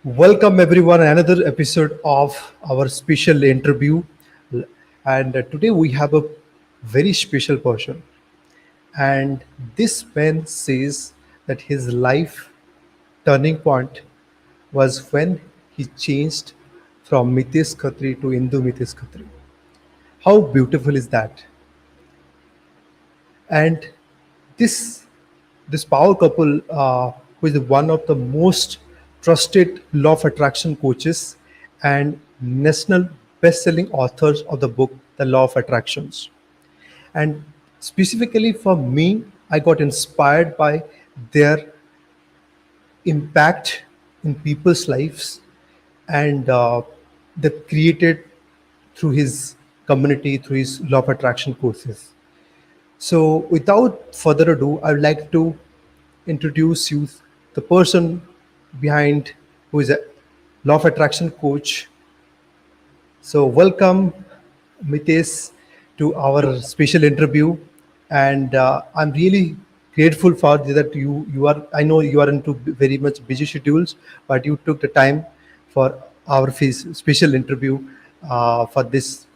Welcome everyone, another episode of our special interview. And today we have a very special person. And this man says that his life turning point was when he changed from Mitesh Khatri to Indu Mitesh Khatri. How beautiful is that? And this this power couple, who is one of the most trusted law of attraction coaches and national best-selling authors of the book The Law of Attractions. And specifically for me, I got inspired by their impact in people's lives, and they created through his community, through his law of attraction courses. So, without further ado, I would like to introduce you the person behind, who is a law of attraction coach. So, welcome, Mitesh, to our special interview, and I'm really grateful for that you are. I know you are into very much busy schedules, but you took the time for our special interview for this.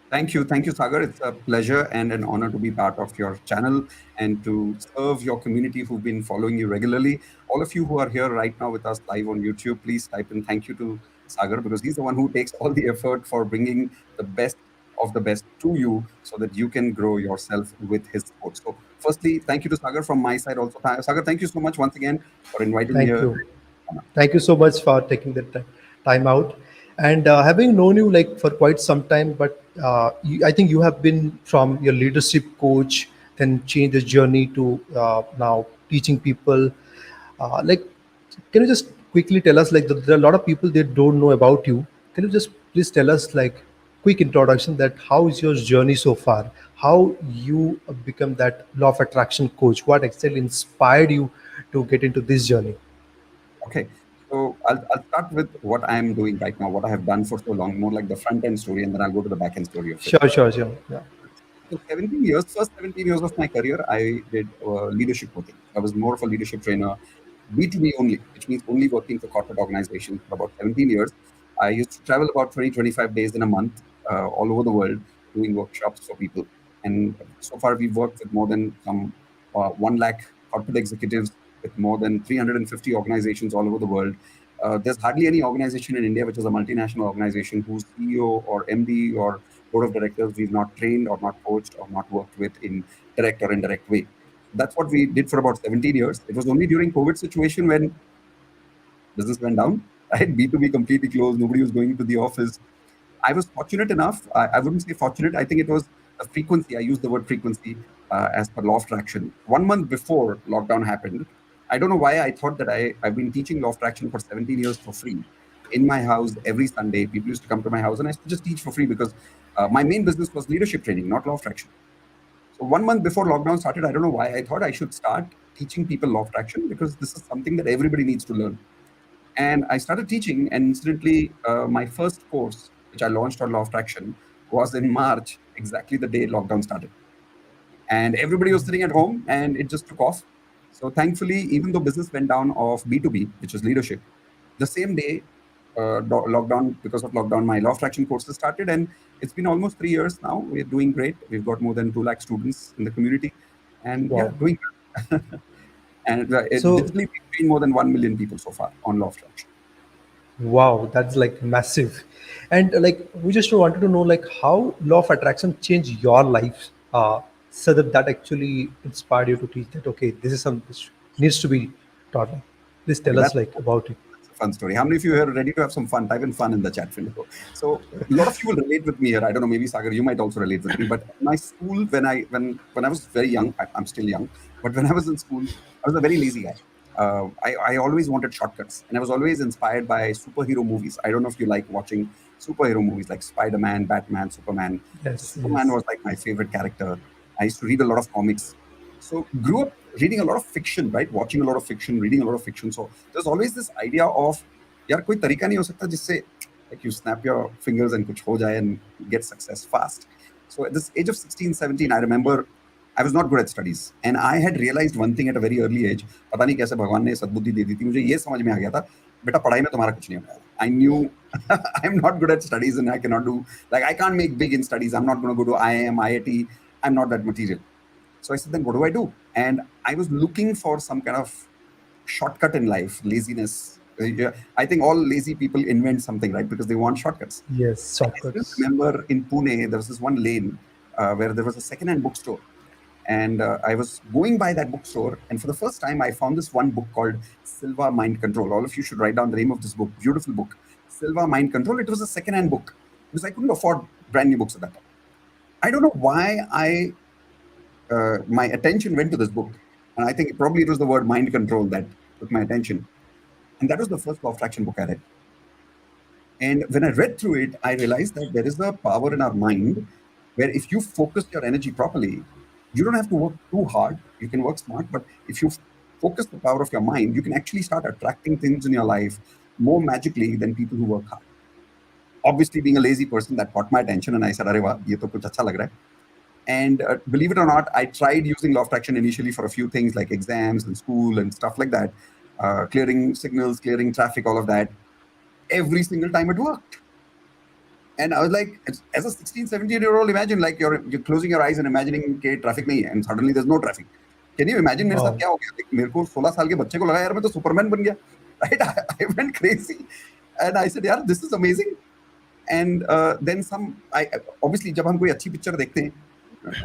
Thank you, Sagar. It's a pleasure and an honor to be part of your channel and to serve your community who've been following you regularly. All of you who are here right now with us live on YouTube, please type in thank you to Sagar because he's the one who takes all the effort for bringing the best of the best to you so that you can grow yourself with his support. So, firstly, thank you to Sagar from my side also. Sagar, thank you so much once again for inviting me Thank here. you. Thank you so much for taking the time out. And having known you like for quite some time, but I think you have been from your leadership coach, then change the journey to now teaching people. Like, can you just quickly tell us like there are a lot of people they don't know about you. Can you just please tell us like quick introduction that how is your journey so far? How you become that law of attraction coach? What actually inspired you to get into this journey? Okay. So I'll start with what I'm doing right now, what I have done for so long, more like the front end story, and then I'll go to the back end story of it. Sure. Yeah. So 17 years, first 17 years of my career, I did leadership coaching. I was more of a leadership trainer, B2B only, which means only working for corporate organizations for about 17 years. I used to travel about 20, 25 days in a month all over the world doing workshops for people. And so far, we've worked with more than some 1 lakh corporate executives with more than 350 organizations all over the world. There's hardly any organization in India which is a multinational organization whose CEO or MD or board of directors we've not trained or not coached or not worked with in direct or indirect way. That's what we did for about 17 years. It was only during COVID situation when business went down, right? B2B completely closed. Nobody was going to the office. I was fortunate enough. I wouldn't say fortunate. I think it was a frequency. I use the word frequency as per law of attraction. 1 month before lockdown happened, I don't know why I thought that I've been teaching law of attraction for 17 years for free in my house every Sunday. People used to come to my house and I used to just teach for free because my main business was leadership training, not law of attraction. So 1 month before lockdown started, I don't know why I thought I should start teaching people law of attraction because this is something that everybody needs to learn. And I started teaching, and incidentally, my first course, which I launched on law of attraction, was in March, exactly the day lockdown started. And everybody was sitting at home, and it just took off. So thankfully, even though business went down of B2B, which is leadership, the same day, lockdown, because of lockdown, my law of attraction courses started, and it's been almost 3 years now. We're doing great. We've got more than 2 lakh students in the community, and yeah, Wow. doing good. And So, digitally, we've trained more than 1 million people so far on law of attraction. wow, that's like massive. And like, we just wanted to know like how law of attraction changed your life, so that actually inspired you to teach that, okay, this is something which needs to be taught. Please Okay, tell us like about it. that's a fun story. How many of you are ready to have some fun? Type in fun in the chat window. So a lot of you will relate with me here. I don't know, maybe Sagar, you might also relate with me. But my school, when I was very young, I'm still young, but when I was in school, I was a very lazy guy. I always wanted shortcuts, and I was always inspired by superhero movies. I don't know if you like watching superhero movies like Spider-Man, Batman, Superman. So Yes, Superman yes. was like my favorite character. I used to read a lot of comics. So grew up reading a lot of fiction, right? Watching a lot of fiction, reading a lot of fiction. So there's always this idea of यार कोई तरीका नहीं हो सकता जिससे like you snap your fingers and कुछ हो जाए and get success fast. So at this age of 16, 17, I remember I was not good at studies. And I had realized one thing at a very early age. पता नहीं कैसे भगवान ने सद्बुद्धि दे दी थी मुझे ये समझ में आ गया था बेटा पढ़ाई में तुम्हारा कुछ नहीं होने वाला. I knew I'm not good at studies and I cannot do like I can't make big in studies. I'm not going to go to IIM, IIT. I'm not that material. So I said, then what do I do? And I was looking for some kind of shortcut in life, laziness. I think all lazy people invent something, right? Because they want shortcuts. Yes, And I still shortcuts. remember in Pune, there was this one lane where there was a second-hand bookstore. And I was going by that bookstore, and for the first time, I found this one book called Silva Mind Control. All of you should write down the name of this book. Beautiful book, Silva Mind Control. It was a second-hand book because I couldn't afford brand new books at that time. I don't know why my attention went to this book, and I think probably it was the word mind control that took my attention. And that was the first law of attraction book I read. And when I read through it, I realized that there is a power in our mind where if you focus your energy properly, you don't have to work too hard. You can work smart, but if you focus the power of your mind, you can actually start attracting things in your life more magically than people who work hard. Obviously, being a lazy person, that caught my attention, and I said, "Arey wah, ye to kuch acha lag raha hai." And believe it or not, I tried using law of attraction initially for a few things like exams and school and stuff like that, clearing signals, clearing traffic, all of that. Every single time it worked. And I was like, as a 16, 17-year-old, imagine like you're closing your eyes and imagining कि traffic नहीं है, and suddenly there's no traffic. Can you imagine मेरे साथ Wow. क्या हो गया? Like, मेरे को 16 साल के बच्चे को लगा यार मैं तो सुपरमैन बन गया, right? I went crazy, and I said, यार this is amazing. And then some. I obviously जब हम कोई अच्छी पिक्चर देखते हैं,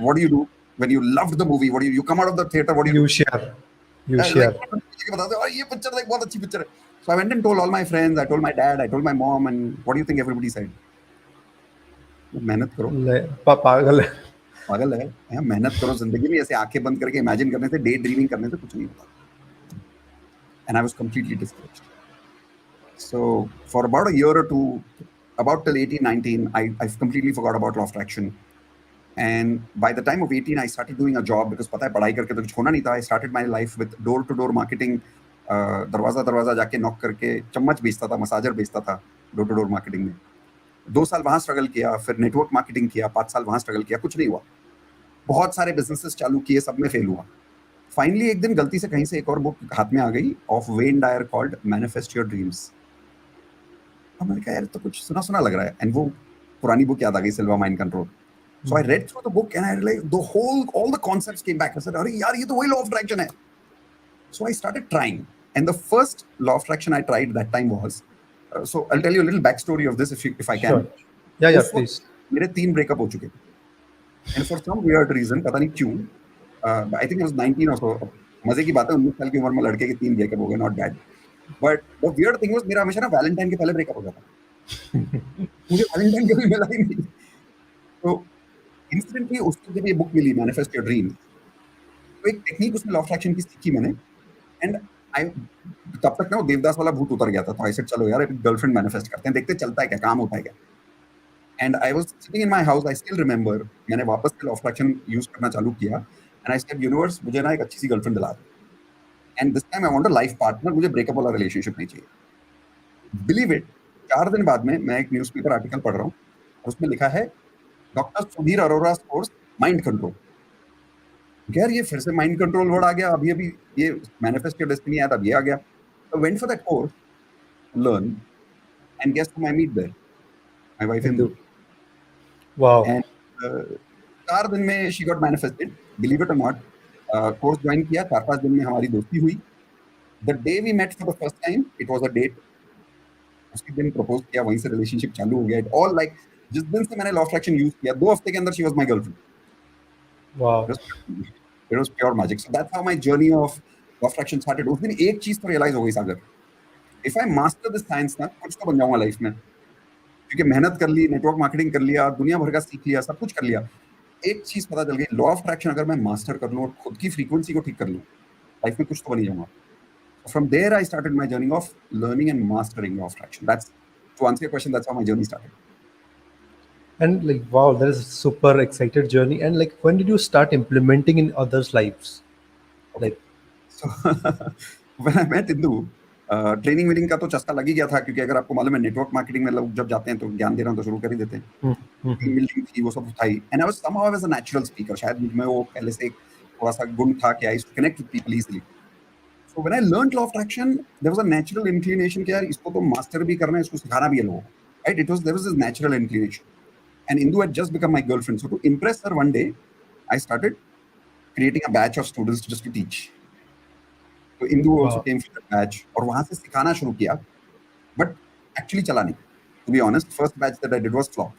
what do you do when you loved the movie? What do you come out of the theater? What do you do? You share. You Like share. बताते हो, ये picture like बहुत अच्छी पिक्चर है. So I went and told all my friends. I told my dad. I told my mom. And what do you think everybody said? मेहनत करो, पागल है. पागल है, मेहनत करो जिंदगी में, ऐसे आंखें बंद करके इमेजिन करने से, डे ड्रीमिंग करने से कुछ नहीं होता. And I was completely discouraged. So for about a year or two, about till 18, 19, I completely forgot about law of attraction. And by the time of 18, I started doing a job because पता है पढ़ाई करके तो कुछ होना नहीं था. I started my life with door-to-door marketing. दरवाजा दरवाजा जाके नॉक करके चम्मच बेचता था, मसाजर बेचता था door-to-door marketing में. 2 साल वहां स्ट्रगल किया, फिर नेटवर्क मार्केटिंग किया, 5 साल वहां स्ट्रगल किया, कुछ नहीं हुआ. बहुत सारे बिजनेसेस चालू किए, सब में फेल हुआ. फाइनली एक दिन गलती से कहीं से एक और बुक हाथ में आ गई of Wayne Dyer called manifest your dreams. अब मैंने कहा यार तो कुछ सुना सुना लग रहा है, एंड वो पुरानी बुक याद आ गई, Silva mind control. So I read through the book and I realized all the concepts came back. I said, "Arey yaar, ye to wahi law of attraction hai." So I started trying, and the first law of attraction I tried that time was. So I'll tell you a little backstory of this if I can. Sure. Yeah, उस वक्त please. मेरे 3 breakup हो चुके थे, and for some weird reason, पता नहीं क्यों, I think I was 19 or so. मजे की बात है, 19 साल की उम्र में लड़के के 3 ब्रेकअप हो गए, not bad. But the weird thing was मेरा हमेशा ना वैलेंटाइन के पहले ब्रेकअप हो जाता. मुझे वैलेंटाइन कभी मिला ही नहीं. तो इंस्टेंटली उसको जब ये बुक मिली मैनिफेस्ट योर ड्रीम्स, तो एक टेक्निक उसमें लॉ ऑफ अट्रैक्शन की सीखी मैंने. एंड आई तब तक ना वो देवदास वाला भूत उतर गया था, तो आई सेड चलो यार एक गर्लफ्रेंड मैनिफेस्ट करते हैं, देखते चलता है क्या, काम होता है क्या. And I was sitting in my house, I still remember, मैंने वापस से लॉ ऑफ अट्रैक्शन यूज करना चालू किया, एंड आई सेड यूनिवर्स मुझे ना एक अच्छी सी गर्लफ्रेंड दिला दे, and this time I want a life partner, मुझे ब्रेकअप वाला रिलेशनशिप नहीं चाहिए. बिलीव इट, 4 दिन बाद में मैं एक न्यूज़पेपर आर्टिकल पढ़ रहा हूँ, उसमें लिखा है doctor Sudhir Arora course mind control. यार ये फिर से माइंड कंट्रोल वर्ड आ गया, अभी अभी ये मैनिफेस्ट योर डेस्टिनी आया, तब ये आ गया. So went for that course, learn, and guess whom I meet there? My wife Indu. Hindu. Wow. And 4 दिन में she got manifested, believe it or not. Course join किया, 4-5 दिन में हमारी दोस्ती हुई. The day we met for the first time, it was a date. उसी दिन प्रपोज किया, वहीं से रिलेशनशिप चालू हो गया. It all like जिस दिन से मैंने लॉ ऑफ अट्रैक्शन यूज किया, 2 हफ्ते के अंदर she was my girlfriend. Wow. It was pure magic. So that's how my journey of law of attraction started. उस दिन एक चीज तो रियलाइज हो गई सागर, if I master this science ना, कुछ तो बन जाऊंगा लाइफ में, क्योंकि मेहनत कर ली, नेटवर्क मार्केटिंग कर लिया, दुनिया भर का सीख लिया, सब कुछ कर लिया. एक चीज पता चल गई, लॉ ऑफ अट्रैक्शन अगर मैं मास्टर कर लूं और खुद की फ्रीक्वेंसी को ठीक कर लूं, लाइफ में कुछ तो बन ही जाऊंगा. From there I started my journey of learning and mastering law of attraction. That's, to answer your question, that's how my journey started. And like, wow, that is a super excited journey. And like, when did you start implementing in others' lives? Okay. Like, So when I met Indu, training winning का तो चस्का लग ही गया था, क्योंकि अगर आपको मालूम है नेटवर्क मार्केटिंग में लोग जब जाते हैं तो ज्ञान देना तो शुरू कर ही देते हैं। टीम बिल्डिंग थी, वो सब था ही, and I was somehow I was a natural speaker. शायद मुझ में वो पहले से एक थोड़ा सा गुण था कि I used to connect with people easily. So when I learned law of attraction, there was a natural inclination कि यार इसको तो मास्टर भी करना है, इसको सिखाना भी है लोगों को, right? It was there was this natural inclination, and Indu had just become my girlfriend. So to impress her one day, I started creating a batch of students just to teach. So Indu also Wow. came for that batch, और वहां से सिखाना शुरू किया, but actually चला नहीं। To be honest, first batch that I did was flop.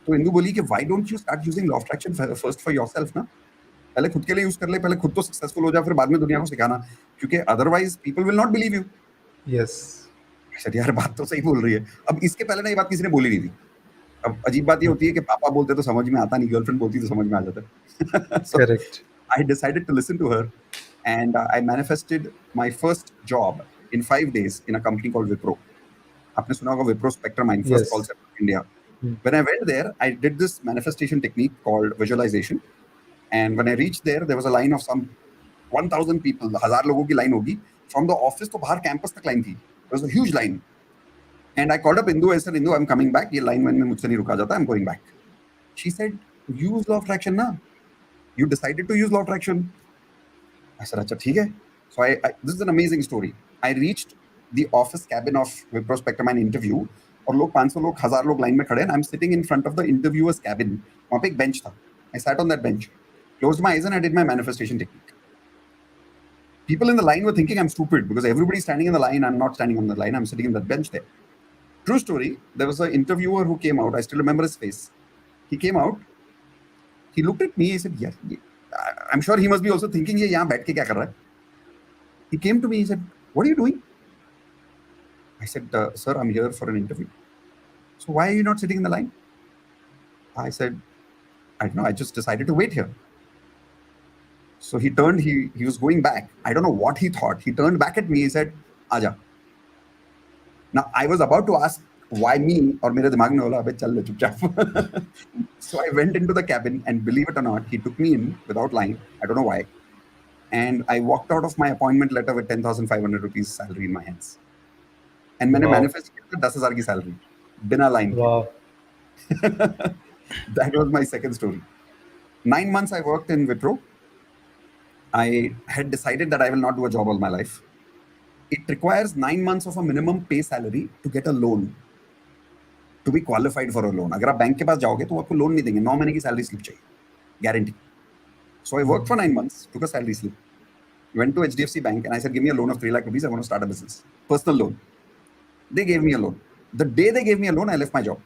तो इंदू बोली कि why don't you start using law of attraction first for yourself ना, पहले खुद के लिए यूज कर ले, पहले खुद तो सक्सेसफुल हो जा, फिर बाद में दुनिया को सिखाना, क्योंकि otherwise people will not believe you. Yes. Sir यार बात तो सही बोल रही है। अब इसके पहले ना ये बात किसी ने बोली नहीं थी। अब अजीब बात ये होती है कि पापा बोलते तो समझ में आता नहीं, गर्लफ्रेंड बोलती तो समझ में आ जाता है। सो Correct. I decided to listen to her, and I manifested my first job in 5 days in a company called Wipro. आपने सुना होगा Wipro Spectrum Mind, first call Yes. center in India. When I went there, I did this manifestation technique called visualization. And when I reached there, there was a line of some 1,000 people, 1,000 लोगों की line होगी। From the office तो बाहर campus तक line थी। There was a huge line. And I called up Indu. I said, Indu, I'm coming back. ये line में मुझसे नहीं रुका जाता. I'm going back. She said, use law of attraction ना. You decided to use law of attraction. I said, अच्छा ठीक है. So this is an amazing story. I reached the office cabin of Wipro Spectrum and interview, और लोग 500 लोग 1,000 लोग line में खड़े हैं. I'm sitting in front of the interviewer's cabin. वहाँ पे एक bench था. I sat on that bench, closed my eyes, and I did my manifestation technique. People in the line were thinking I'm stupid because everybody's standing in the line. I'm not standing on the line. I'm sitting in that bench there. True story. There was an interviewer who came out. I still remember his face. He came out. He looked at me. He said, "Yeah." I'm sure he must be also thinking, "ये यहाँ बैठ के क्या कर रहा है?" He came to me. He said, "What are you doing?" I said, "Sir, I'm here for an interview." "So why are you not sitting in the line?" I said, "I don't know. I just decided to wait here." So he turned. He was going back. I don't know what he thought. He turned back at me. He said, "Aja." Now I was about to ask why me, और मेरे दिमाग में बोला अबे चल ले चुपचाप. So I went into the cabin, and believe it or not, he took me in without lying. I don't know why. And I walked out of my appointment letter with 10,500 rupees salary in my hands. And मैंने Wow. manifest किया था 10,000 की salary बिना line के. Wow. That was my second story. 9 months I worked in Wipro. I had decided that I will not do a job all my life. It requires 9 months of a minimum pay salary to get a loan, to be qualified for a loan. अगर आप bank के पास जाओगे तो वो आपको loan नहीं देंगे, 9 महीने की सैलरी स्लिप चाहिए, guarantee. So I worked for 9 months, took a salary slip, went to HDFC Bank, and I said, "Give me a loan of 3 lakh rupees. I want to start a business, personal loan." They gave me a loan. The day they gave me a loan, I left my job,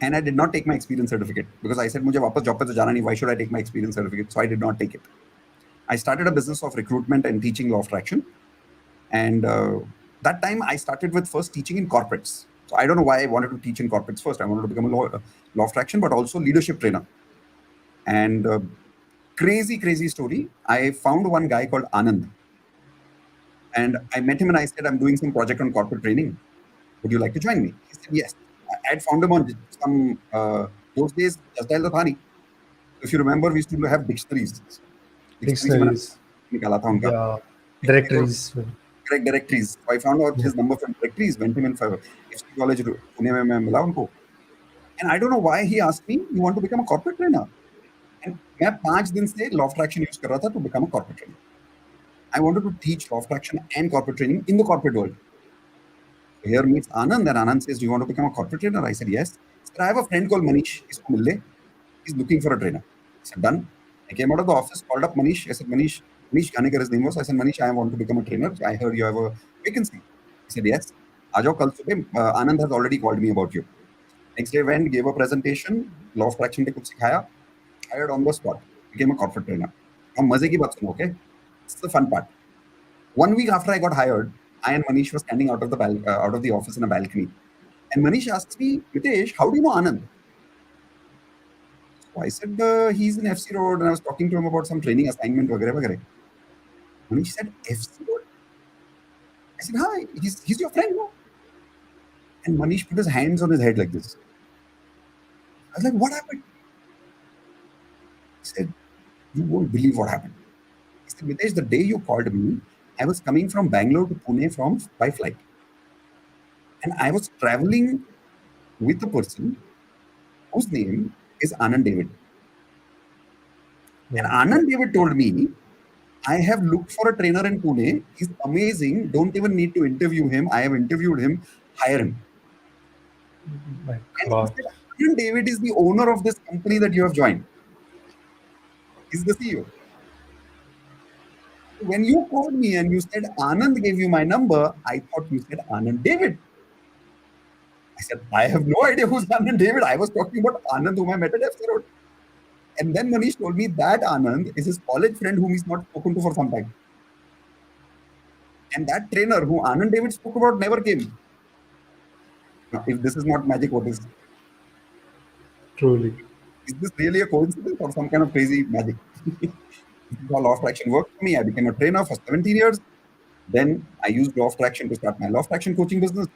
and I did not take my experience certificate because I said, "मुझे वापस job पे तो जाना नहीं. Why should I take my experience certificate?" So I did not take it. I started a business of recruitment and teaching law of attraction, and that time I started with first teaching in corporates. So I don't know why I wanted to teach in corporates first. I wanted to become a law of attraction, but also leadership trainer. And crazy story. I found one guy called Anand, and I met him and I said, "I'm doing some project on corporate training. Would you like to join me?" He said, "Yes." I had found him on some those days just dial the thani. If you remember, we used to have dictionaries. Dictionaries से मैंने Dictionaries. निकाला था उनका. Yeah. Dictionaries और Directories. correct directories. So I found out his number from directories. Went him in for FC college Pune में मैं मिला उनको. And I don't know why he asked me, "You want to become a corporate trainer?" And मैं 5 दिन से law of attraction use कर रहा था to become a corporate trainer. I wanted to teach law of attraction and corporate training in the corporate world. So here meets Anand, and Anand says, "Do you want to become a corporate trainer?" I said, "Yes." He said, "I have a friend called Manish. इसको मिल ले. He's looking for a trainer." I said, "Done." I came out of the office, called up Manish. I said, Manish Ghanekar his name was. I said, "Manish, I want to become a trainer. I heard you have a vacancy." He said, "Yes. आ जाओ कल सुबह. Anand has already called me about you." Next day went, gave a presentation, law of attraction पे कुछ सिखाया, hired on the spot, became a corporate trainer. अब मजे की बात सुनो, okay? This is the fun part. 1 week after I got hired, I and Manish were standing out of the office in a balcony, and Manish asks me, "Mitesh, how do you know Anand?" So I said, "He's in FC Road, and I was talking to him about some training assignment, वगैरह वगैरह." Manish said, "FC Road?" I said, "Hi, he's your friend, no?" And Manish put his hands on his head like this. I was like, "What happened?" He said, "You won't believe what happened." He said, "Mitesh, the day you called me, I was coming from Bangalore to Pune from by flight, and I was traveling with a person whose name is Anand David. And Yeah. Anand David told me, I have looked for a trainer in Pune. He's amazing. Don't even need to interview him. I have interviewed him. Hire him. My And he God. said, Anand David is the owner of this company that you have joined. He's the CEO. When you called me and you said Anand gave you my number, I thought you said Anand David. I said, I have no idea who's Anand David. I was talking about Anand whom I met at FC Road. And then Manish told me that Anand is his college friend whom he's not spoken to for some time. And that trainer who Anand David spoke about never came. Now, if this is not magic, what is? Truly. Is this really a coincidence or some kind of crazy magic? This is how law of attraction worked for me. I became a trainer for 17 years. Then I used law of attraction to start my law of attraction coaching business.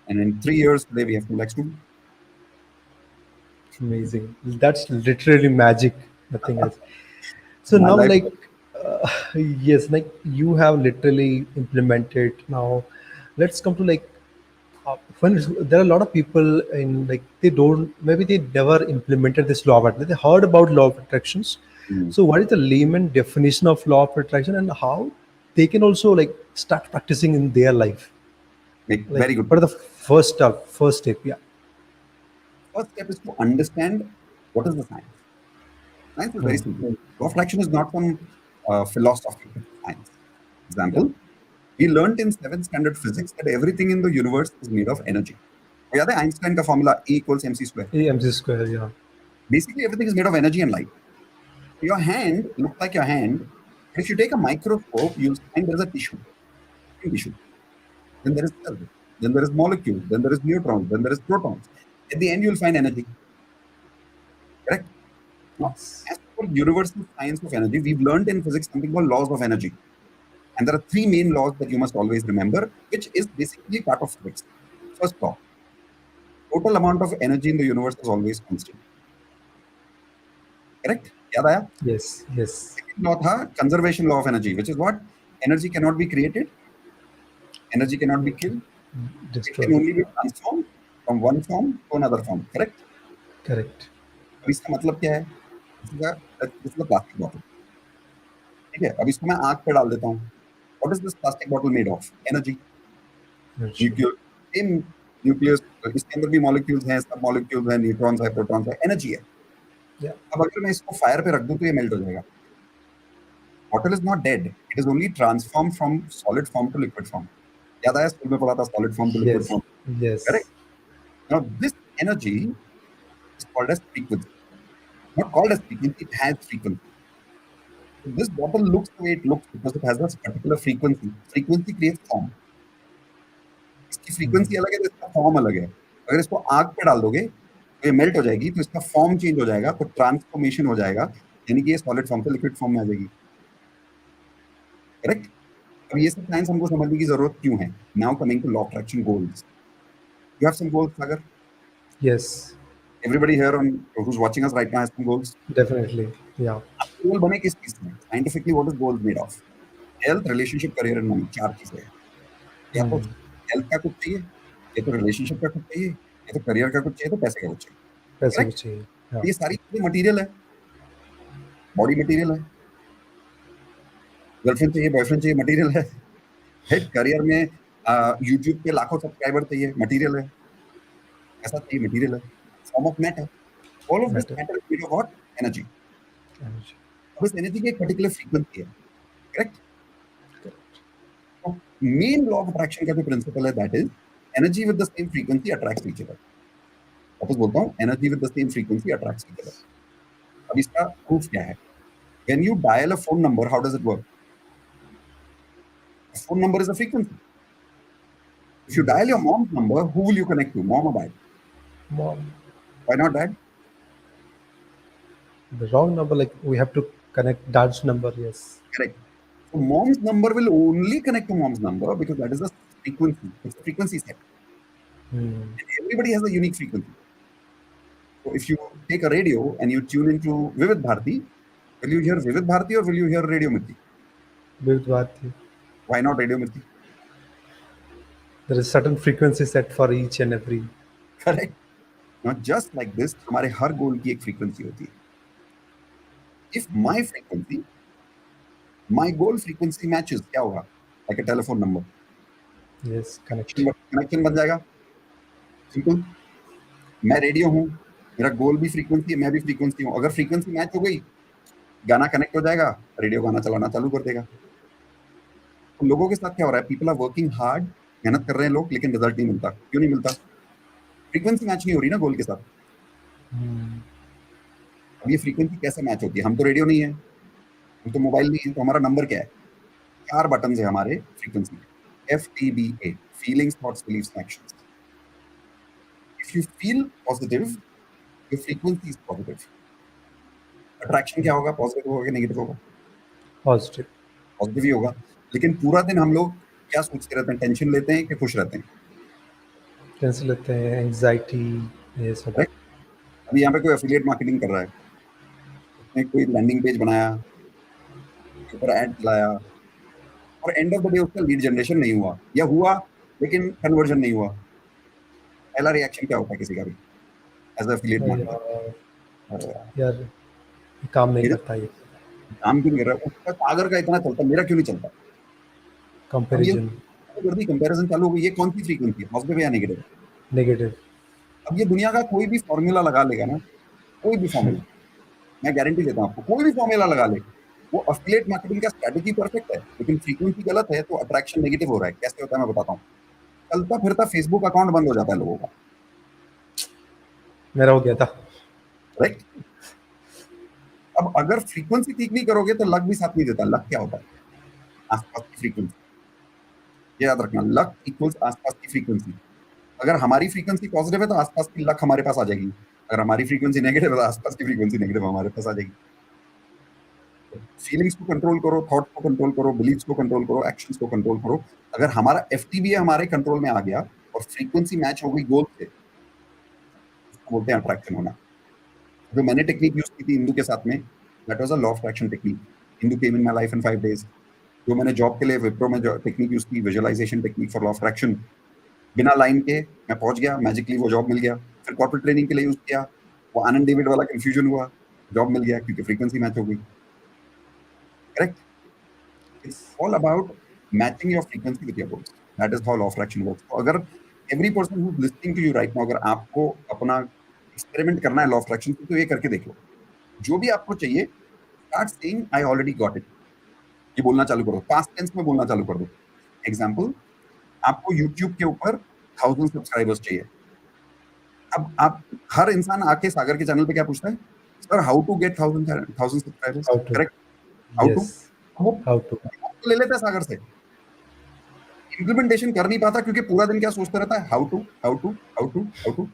And in 3 years, today we have 2 lakh students. Amazing. That's literally magic. Nothing else. So My now, life. like, yes, like you have literally implemented. Now, let's come to like when there are a lot of people in like they don't maybe they never implemented this law of attraction. They heard about law of attractions. Mm. So, what is the layman definition of law of attraction, and how they can also like start practicing in their life? Like, Very good. what are the first step? First step, yeah. First step is to understand what is the science. Science is very Hmm. simple. Law of attraction is not some philosophy, it's science. Yeah. Example, we learned in 7th standard physics that everything in the universe is made of energy. We have the Einstein ka formula E equals mc square. AMC square, yeah. Basically, everything is made of energy and light. Your hand looks like your hand, but if you take a microscope, you'll find there's a tissue. Then there is cell, then there is molecule, then there is neutrons, then there is protons. At the end, you'll find energy. Correct? Now, Yes. as for universal science of energy, we've learned in physics something called laws of energy. And there are three main laws that you must always remember, which is basically part of physics. First law, total amount of energy in the universe is always constant. Correct? याद आया? Yes. Yes. Second law था conservation law of energy, which is what? Energy cannot be created, energy cannot be killed, it Destroy. can only be transformed from one form to another form. Correct? Correct. अब इसका मतलब क्या है? This is a plastic bottle. ठीक है? अब इसको मैं आग पे डाल देता हूँ. What is this plastic bottle made of? Energy. Sure. Nuclear. Same nucleus. इसके अंदर भी molecules हैं, सब molecules हैं, neutrons हैं, protons हैं, energy है. Yeah. अब अगर मैं इसको फायर पे रख दूं तो ये मेल्ट हो जाएगा. Bottle is not dead. It is only transformed from solid form to liquid form. याद आया स्कूल में पढ़ा था solid form to liquid Yes. form. Yes. Correct? Now this energy is called as frequency. Not called as frequency, it has frequency. So this bottle looks the way it looks because it has a particular frequency. Frequency creates form. इसकी frequency अलग है तो इसका form अलग है. अगर इसको आग पे डाल दोगे तो ये मेल्ट हो जाएगी, तो इसका फॉर्म चेंज हो जाएगा, तो ट्रांसफॉर्मेशन हो जाएगा, यानी कि ये सॉलिड फॉर्म से लिक्विड फॉर्म में आ जाएगी. करेक्ट? अब ये सब साइंस हमको समझने की जरूरत क्यों है? Now coming to law of attraction goals. You have some goals, Sagar? Yes. Everybody here on who's watching us right now has some goals. Definitely. Yeah. आपके गोल बने किस चीज से? Scientifically what is goals made of? Health, relationship, career and money. चार चीजें हैं. या तो हेल्थ का कुछ चाहिए, या तो रिलेशनशिप का कुछ चाहिए, या तो करियर का कुछ चाहिए, तो पैसे का कुछ चाहिए. पैसे भी करेक्ट? चाहिए. Yeah. ये सारी चीजें मटेरियल है, बॉडी मटेरियल है, गर्लफ्रेंड चाहिए, बॉयफ्रेंड चाहिए, मटेरियल है. करियर में यूट्यूब पे लाखों सब्सक्राइबर चाहिए, मटेरियल है. ऐसा चाहिए, मटेरियल है. Form of matter. All of this Matter. Matter is made of what? Energy. Energy. अब इस एनर्जी की एक पर्टिकुलर फ्रीक्वेंसी है. Correct? Main law of attraction का जो प्रिंसिपल है, that is energy with the same frequency attracts each other. वापस बोलता हूँ, energy with the same frequency attracts each other. अब इसका प्रूफ क्या है? When you dial a phone number, how does it work? A phone number is a frequency. If you dial your mom's number, who will you connect to? Mom or dad? Mom. Why not dad? The wrong number. Like we have to connect dad's number. Yes. Correct. So mom's number will only connect to mom's number because that is the frequency. It's a frequency set. And everybody has a unique frequency. So if you take a radio and you tune into Vivid Bharati, will you hear Vivid Bharati or will you hear Radio Mirchi? Vivid Bharati. Why not Radio Mirchi? There is certain frequency set for each and every. Correct. Now, just like this, हमारे हर गोल की एक frequency होती है. If my goal frequency matches, क्या होगा? Like a telephone number. Yes, connect. Connection बन जाएगा. Simple. मैं रेडियो हूँ, मेरा गोल भी फ्रीक्वेंसी है, मैं भी फ्रीक्वेंसी हूँ. अगर फ्रीक्वेंसी मैच हो गई, गाना कनेक्ट हो जाएगा, रेडियो गाना चलाना चालू कर देगा. तो लोगों के साथ क्या हो रहा है? पीपल आर वर्किंग हार्ड, मेहनत कर रहे हैं लोग, लेकिन रिजल्ट नहीं मिलता. क्यों नहीं मिलता? फ्रीक्वेंसी मैच नहीं हो रही ना गोल के साथ. अब ये फ्रीक्वेंसी कैसे मैच होती है? हम तो रेडियो नहीं है, हम तो मोबाइल नहीं है, तो हमारा नंबर क्या है? 4 बटन है हमारे फ्रीक्वेंसी में. FTBA, feelings, thoughts, beliefs, actions. If you feel positive, your frequency is positive. Attraction क्या होगा? पॉजिटिव होगा कि नेगेटिव होगा? Positive. पॉजिटिव ही होगा. लेकिन पूरा दिन हम लोग क्या सोचते रहते हैं? टेंशन लेते हैं कि खुश रहते हैं? टेंशन लेते हैं, एंग्जाइटी, ये सब. करेक्ट. अभी यहाँ पे कोई एफिलिएट मार्केटिंग कर रहा है, उसने कोई लैंडिंग पेज बनाया, उसके ऊपर एड चलाया, और एंड ऑफ द डे उसका लीड जनरेशन नहीं हुआ, या हुआ लेकिन कन्वर्जन नहीं हुआ. पहला रिएक्शन क्या होता है किसी का भी एज एफिलिएट अरे मार्केटर? यार, अरे यार, यार ये काम नहीं मेरे करता ये. काम क्यों नहीं कर रहा है? उसका सागर का इतना चलता है, मेरा क्यों नहीं चलता? अब ये कंपैरिजन. कर दी, कंपैरिजन चालू हो गई. ये कौन सी फ्रीक्वेंसी है? पॉजिटिव या नेगेटिव? नेगेटिव. अब ये दुनिया का कोई भी फॉर्मूला लगा लेगा ना, कोई भी फॉर्मूला, मैं गारंटी देता हूँ आपको, कोई भी फॉर्मूला लगा ले, वो अफिलिएट मार्केटिंग का स्ट्रेटेजी परफेक्ट है, लेकिन फ्रीक्वेंसी गलत है, तो अट्रैक्शन नेगेटिव हो रहा है. कैसे होता है मैं बताता हूँ. चलता फिरता फेसबुक अकाउंट बंद हो जाता है लोगों का. मेरा हो गया था. राइट. अब अगर फ्रीक्वेंसी ठीक नहीं करोगे तो लक भी साथ नहीं देता. लक क्या होता है? आसपास की फ्रीक्वेंसी. ये याद रखना, लक इक्वल्स आसपास की फ्रीक्वेंसी. अगर हमारी फ्रीक्वेंसी पॉजिटिव है तो आसपास की लक हमारे पास आ जाएगी. अगर हमारी फ्रीक्वेंसी नेगेटिव है तो आसपास की फ्रीक्वेंसी नेगेटिव हमारे पास आ जाएगी. फीलिंग्स को कंट्रोल करो, थॉट्स को कंट्रोल करो, बिलीव्स को कंट्रोल करो, एक्शंस को कंट्रोल करो. अगर हमारा एफटीबीए हमारे कंट्रोल में आ गया और फ्रीक्वेंसी मैच हो गई गोल से, उसको बोलते हैं अट्रैक्शन होना. जो मैंने टेक्निक यूज की थी इंदू के साथ में, that was a law of attraction technique. Indu came in my life in 5 days. जो मैंने जॉब के लिए विप्रो में जो टेक्निक यूज की, visualisation technique for law of attraction, बिना लाइन के मैं पहुंच गया, मैजिकली वो जॉब मिल गया. फिर कॉर्पोरेट ट्रेनिंग के लिए यूज किया, वो आनंद डेविड वाला कंफ्यूजन हुआ, जॉब मिल गया क्योंकि फ्रीक्वेंसी मैच हो गई. Correct. It's all about matching your frequency with your goals. That is how law of attraction works. तो अगर every person who's listening to you right now, अगर आपको अपना एक्सपेरिमेंट करना है लॉ ऑफ अट्रैक्शन तो ये करके देख लो. जो भी आपको चाहिए, start saying I already got it. ये बोलना चालू करो, पास्ट टेंस में बोलना चालू कर दो. एग्जाम्पल, आपको यूट्यूब के ऊपर 1000 सब्सक्राइबर्स चाहिए. अब आप, हर इंसान आके सागर के चैनल पे क्या पूछता है? Sir how to get 1000 subscribers. How to. Correct. How to. Yes. वो How to. ले लेते हैं सागर से, इम्प्लीमेंटेशन कर नहीं पाता क्योंकि पूरा दिन क्या सोचता रहता है? How to, how to, how to, how to.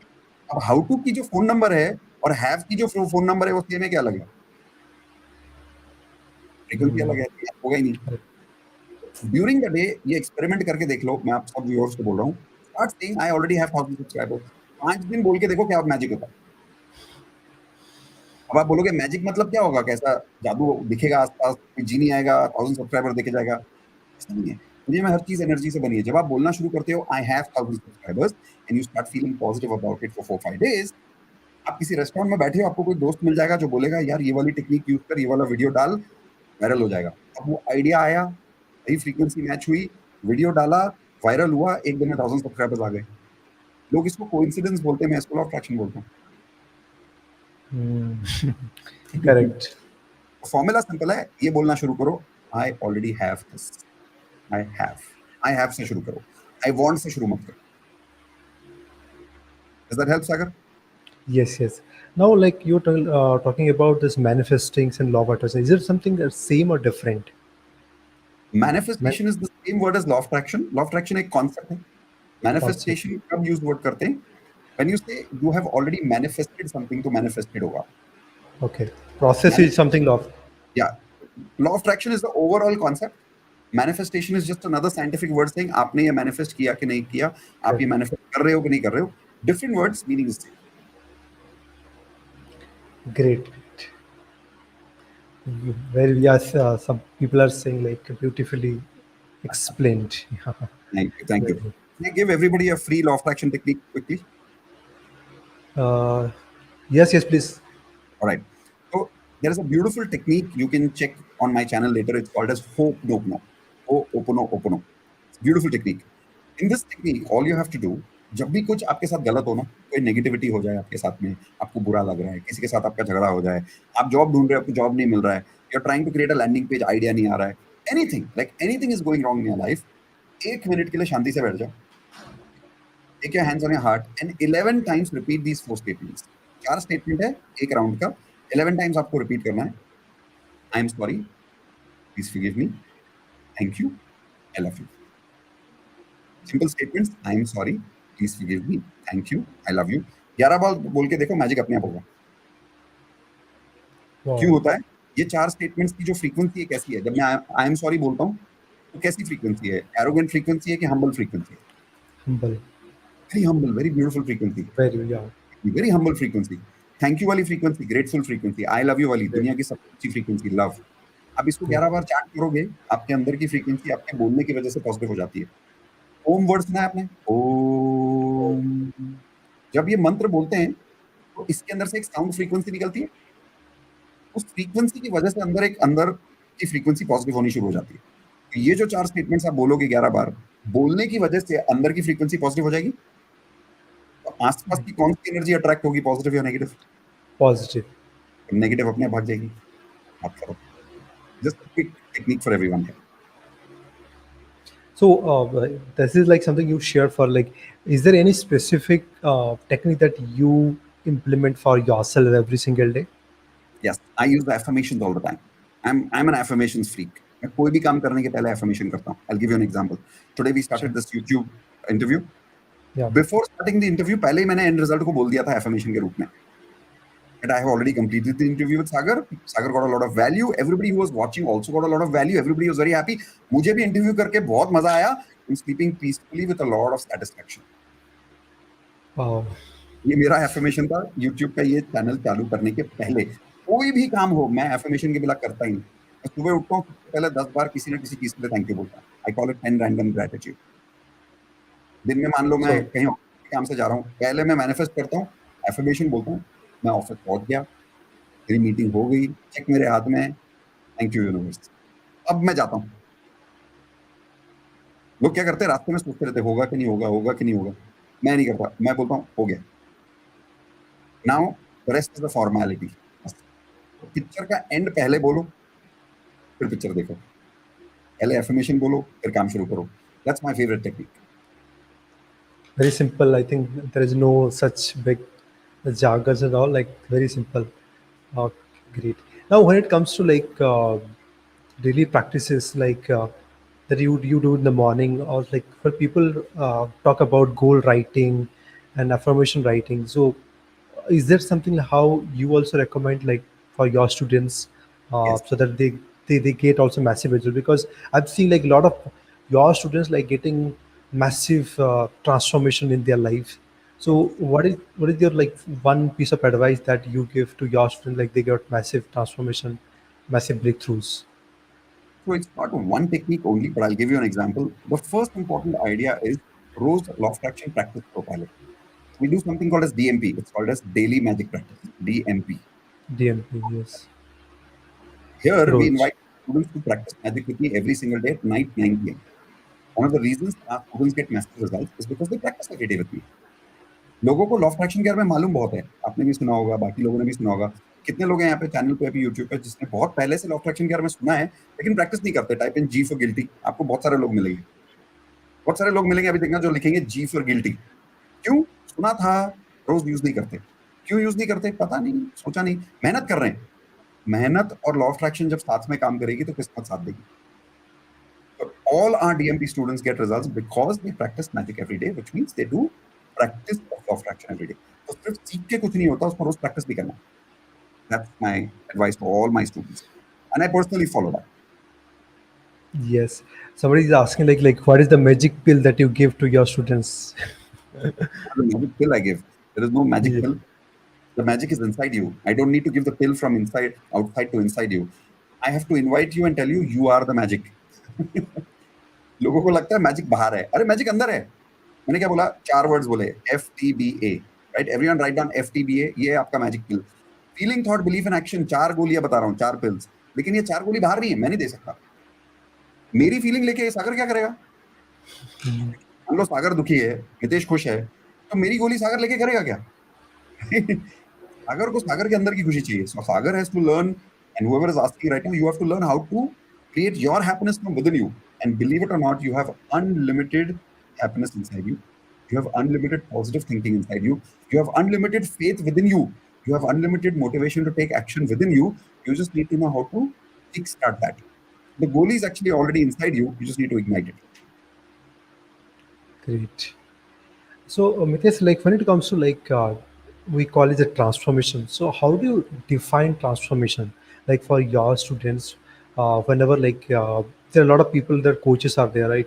अब हाउ टू की जो फोन नंबर है और हैव की जो फोन नंबर है, वो सेम है क्या? अलग है? फ्रीक्वेंसी अलग है, होगा ही नहीं. ड्यूरिंग द डे ये एक्सपेरिमेंट करके देख लो. मैं आप सब व्यूअर्स को बोल रहा हूँ, start saying I already have 1000 subscribers. 5 दिन बोल के देखो क्या मैजिक होता है. अब आप बोलोगे मैजिक मतलब क्या होगा? कैसा जादू दिखेगा आसपास, कोई जीनी आएगा, 1000 सब्सक्राइबर दिखे जाएगा? ऐसा नहीं है. दुनिया में हर चीज एनर्जी से बनी है. जब आप बोलना शुरू करते हो I have 1000 subscribers and you start feeling positive about it for 4-5 days, आप किसी रेस्टोरेंट में बैठे हो, आपको कोई दोस्त मिल जाएगा जो बोलेगा यार ये वाली टेक्निक यूज कर, ये वाला वीडियो डाल, वायरल हो जाएगा. अब वो आइडिया आया, वही फ्रीक्वेंसी मैच हुई, वीडियो डाला, वायरल हुआ, एक दिन में 1000 सब्सक्राइबर्स आ गए. लोग इसको कोइंसिडेंस बोलते हैं, मैं इसको लॉ ऑफ अट्रैक्शन बोलता हूँ. Correct. फॉर्मूला सिंपल है, ये बोलना शुरू करो, I already have this. I have. I have से शुरू करो, आई वांट से शुरू मत करो. Does that help Sagar? Yes, yes. Now, like talking about this manifestings and law of attraction, is it something that's same or different? Ma- manifestation is the same word as law of attraction. Law of attraction एक concept है. concept. Manifestation कब use word करते हैं? When you say you have already manifested something, तो manifested होगा. Okay. Process is something of. या law of attraction is the overall concept. Manifestation is just another scientific word saying आपने ये manifest किया कि नहीं किया, आप ये Correct. मैनिफेस्ट कर रहे हो कि नहीं कर रहे हो. Different words, meaning is same. Great. Where yes, some people are saying like beautifully explained. Thank you. Thank you. Very. Can I give everybody a free law of attraction technique quickly? Uh, yes, yes, please. All right. So there is a beautiful technique you can check on my channel later. It's called as Ho'oponopono. Ho'oponopono. It's a beautiful technique. In this technique, all you have to do, जब भी कुछ आपके साथ गलत हो ना, कोई negativity हो जाए आपके साथ में, आपको बुरा लग रहा है, किसी के साथ आपका झगड़ा हो जाए, आप जॉब ढूंढ रहे हो, आपको जॉब नहीं मिल रहा है, you are trying to create a landing page, idea नहीं आ रहा है, anything like anything is going wrong in your life, 1 minute के लिए शांति से बैठ जाओ, take your hands on your heart and 11 times repeat these 4 statements. 4 statement है एक राउंड का, 11 टाइम्स आपको रिपीट करना है. आई am sorry, please forgive me, thank you, I love you. Simple statements, I am sorry, please forgive me, thank you, I love you. 11 बार बोल के देखो, magic अपने आप होगा. क्यों Wow. होता है? ये 4 स्टेटमेंट्स की जो फ्रीक्वेंसी है कैसी है, जब मैं आई एम सॉरी बोलता हूँ तो कैसी फ्रीक्वेंसी है, एरोगेंट फ्रीक्वेंसी है कि हम्बल फ्रीक्वेंसी है? Humble. Very humble, very beautiful frequency, Very, yeah. Very humble frequency. Thank you वाली frequency grateful frequency, I love you वाली Very. दुनिया की सबसे अच्छी फ्रीक्वेंसी लव. आप इसको True. 11 बार चैट करोगे, आपके अंदर की फ्रीक्वेंसी आपके बोलने की वजह से पॉजिटिव हो जाती है. ओम वर्ड सुना है आपने? ओम. जब ये मंत्र बोलते हैं तो इसके अंदर से एक साउंड फ्रीक्वेंसी निकलती है, उस फ्रीक्वेंसी की वजह से अंदर की फ्रीक्वेंसी पॉजिटिव होनी शुरू हो जाती है. तो ये जो 4 स्टेटमेंट्स आप बोलोगे 11 बार, बोलने की वजह से अंदर की फ्रीक्वेंसी पॉजिटिव हो जाएगी. तो आसपास की कौन सी एनर्जी अट्रैक्ट होगी, पॉजिटिव या नेगेटिव? Positive. नेगेटिव अपने आप भाग जाएगी. बात करो. Just quick technique for everyone है. So this is like something you share for like. Is there any specific technique that you implement for yourself every single day? Yes, I use the affirmations all the time. I'm an affirmations freak. मैं कोई भी काम करने के पहले affirmation करता हूँ. I'll give you an example. Today we Sure. started this YouTube interview. Yeah. Before starting the interview, पहले ही मैंने end result को बोल दिया था affirmation के रूप में. And I have already completed the interview with Sagar. Sagar got a lot of value. Everybody who was watching also got a lot of value. Everybody was very happy. मुझे भी interview करके बहुत मजा आया. I'm sleeping peacefully with a lot of satisfaction. Wow. ये मेरा affirmation था YouTube का ये चैनल चालू करने के पहले. कोई भी काम हो मैं एफर्मेशन के बिना करता ही नहीं. मैं सुबह उठता हूँ, सबसे पहले 10 बार किसी न किसी चीज के लिए थैंक यू बोलता हूँ. I call it 10 random gratitude. दिन में मान लो मैं So कहीं ऑफिस के काम से जा रहा हूँ, पहले मैं मैनिफेस्ट करता हूँ, एफर्मेशन बोलता हूँ, मैं ऑफिस पहुंच गया, मेरी मीटिंग हो गई, चेक मेरे हाथ में, थैंक यू यूनिवर्स. अब मैं जाता हूँ. लोग क्या करते हैं, रास्ते में सोचते रहते होगा कि नहीं होगा, होगा कि नहीं होगा. मैं नहीं करता, मैं बोलता हूँ हो गया. Now the rest is the formality. Picture का एंड पहले बोलो, फिर पिक्चर देखो. पहले एफर्मेशन बोलो, फिर काम शुरू करो. That's my favourite technique. very simple. I think there is no such big jargons and all. Like very simple. Oh, great. Now, when it comes to like daily practices, like that you do in the morning, or like for people talk about goal writing and affirmation writing. So, is there something how you also recommend like for your students Yes, so that they get also massive result? Because I've seen like a lot of your students like getting massive transformation in their life. So yes. what is your like one piece of advice that you give to your students like they got massive transformation, massive breakthroughs? So it's not one technique only, but I'll give you an example. The first important idea is Rose Law of Attraction Practice Profile. We do something called as DMP. It's called as Daily Magic Practice, DMP. DMP, yes. Here we Rose. invite students to practice magic with me every single day at night 9 p.m. One of the reasons our students get massive results is because they practice every day with me. लोगों को law of attraction के बारे में मालूम बहुत है, आपने भी सुना होगा, बाकी लोगों ने भी सुना होगा. कितने लोग हैं यहाँ पे चैनल पे अभी यूट्यूब पे जिसने बहुत पहले से लॉ ऑफ अट्रैक्शन के बारे में सुना है लेकिन प्रैक्टिस नहीं करते? Type in G for guilty, आपको बहुत सारे लोग मिलेंगे. बहुत सारे लोग मिलेंगे अभी देखना जो लिखेंगे जी फॉर गिल्टी. क्यों? सुना था, रोज यूज नहीं करते. क्यों यूज नहीं करते? पता नहीं, सोचा नहीं. मेहनत कर रहे हैं. मेहनत और लॉ ऑफ अट्रैक्शन जब साथ में काम करेगी तो किस्मत साथ देगी. So all our DMP students get results because they practice magic every day, which means they do practice of law of attraction every day. तो सिर्फ सीख के कुछ नहीं होता, उसको रोज प्रैक्टिस भी करना. That's my advice to all my students, and I personally follow that. Yes. Somebody is asking like what is the magic pill that you give to your students? The magic pill I give. There is no magic Yeah. pill. The magic is inside you. I don't need to give the pill from inside, outside to inside you. I have to invite you and tell you you are the magic. लोगों को लगता है magic बाहर है, अरे magic अंदर है। मैंने क्या बोला, 4 वर्ड्स बोले, FTBA, right? Everyone write down FTBA, ये है आपका magic pill. Feeling, thought, belief and action, 4 गोलियां बता रहा हूँ, 4 पिल्स। लेकिन ये 4 गोली बाहर नहीं है, मैं नहीं दे सकता। मेरी फीलिंग लेके सागर क्या करेगा? मान लो सागर दुखी है, नितेश खुश है, तो मेरी गोली सागर लेके करेगा क्या? सागर को सागर के अंदर की खुशी चाहिए। So Sagar has to learn, and whoever is asking right now, you have to learn how to create your happiness from within you. And believe it or not, you have unlimited happiness inside you. You have unlimited positive thinking inside you. You have unlimited faith within you. You have unlimited motivation to take action within you. You just need to know how to kickstart that. The goal is actually already inside you. You just need to ignite it. Great. So, Mitesh, like when it comes to we call it a transformation. So, how do you define transformation? Like for your students, whenever there are a lot of people, their coaches are there, right?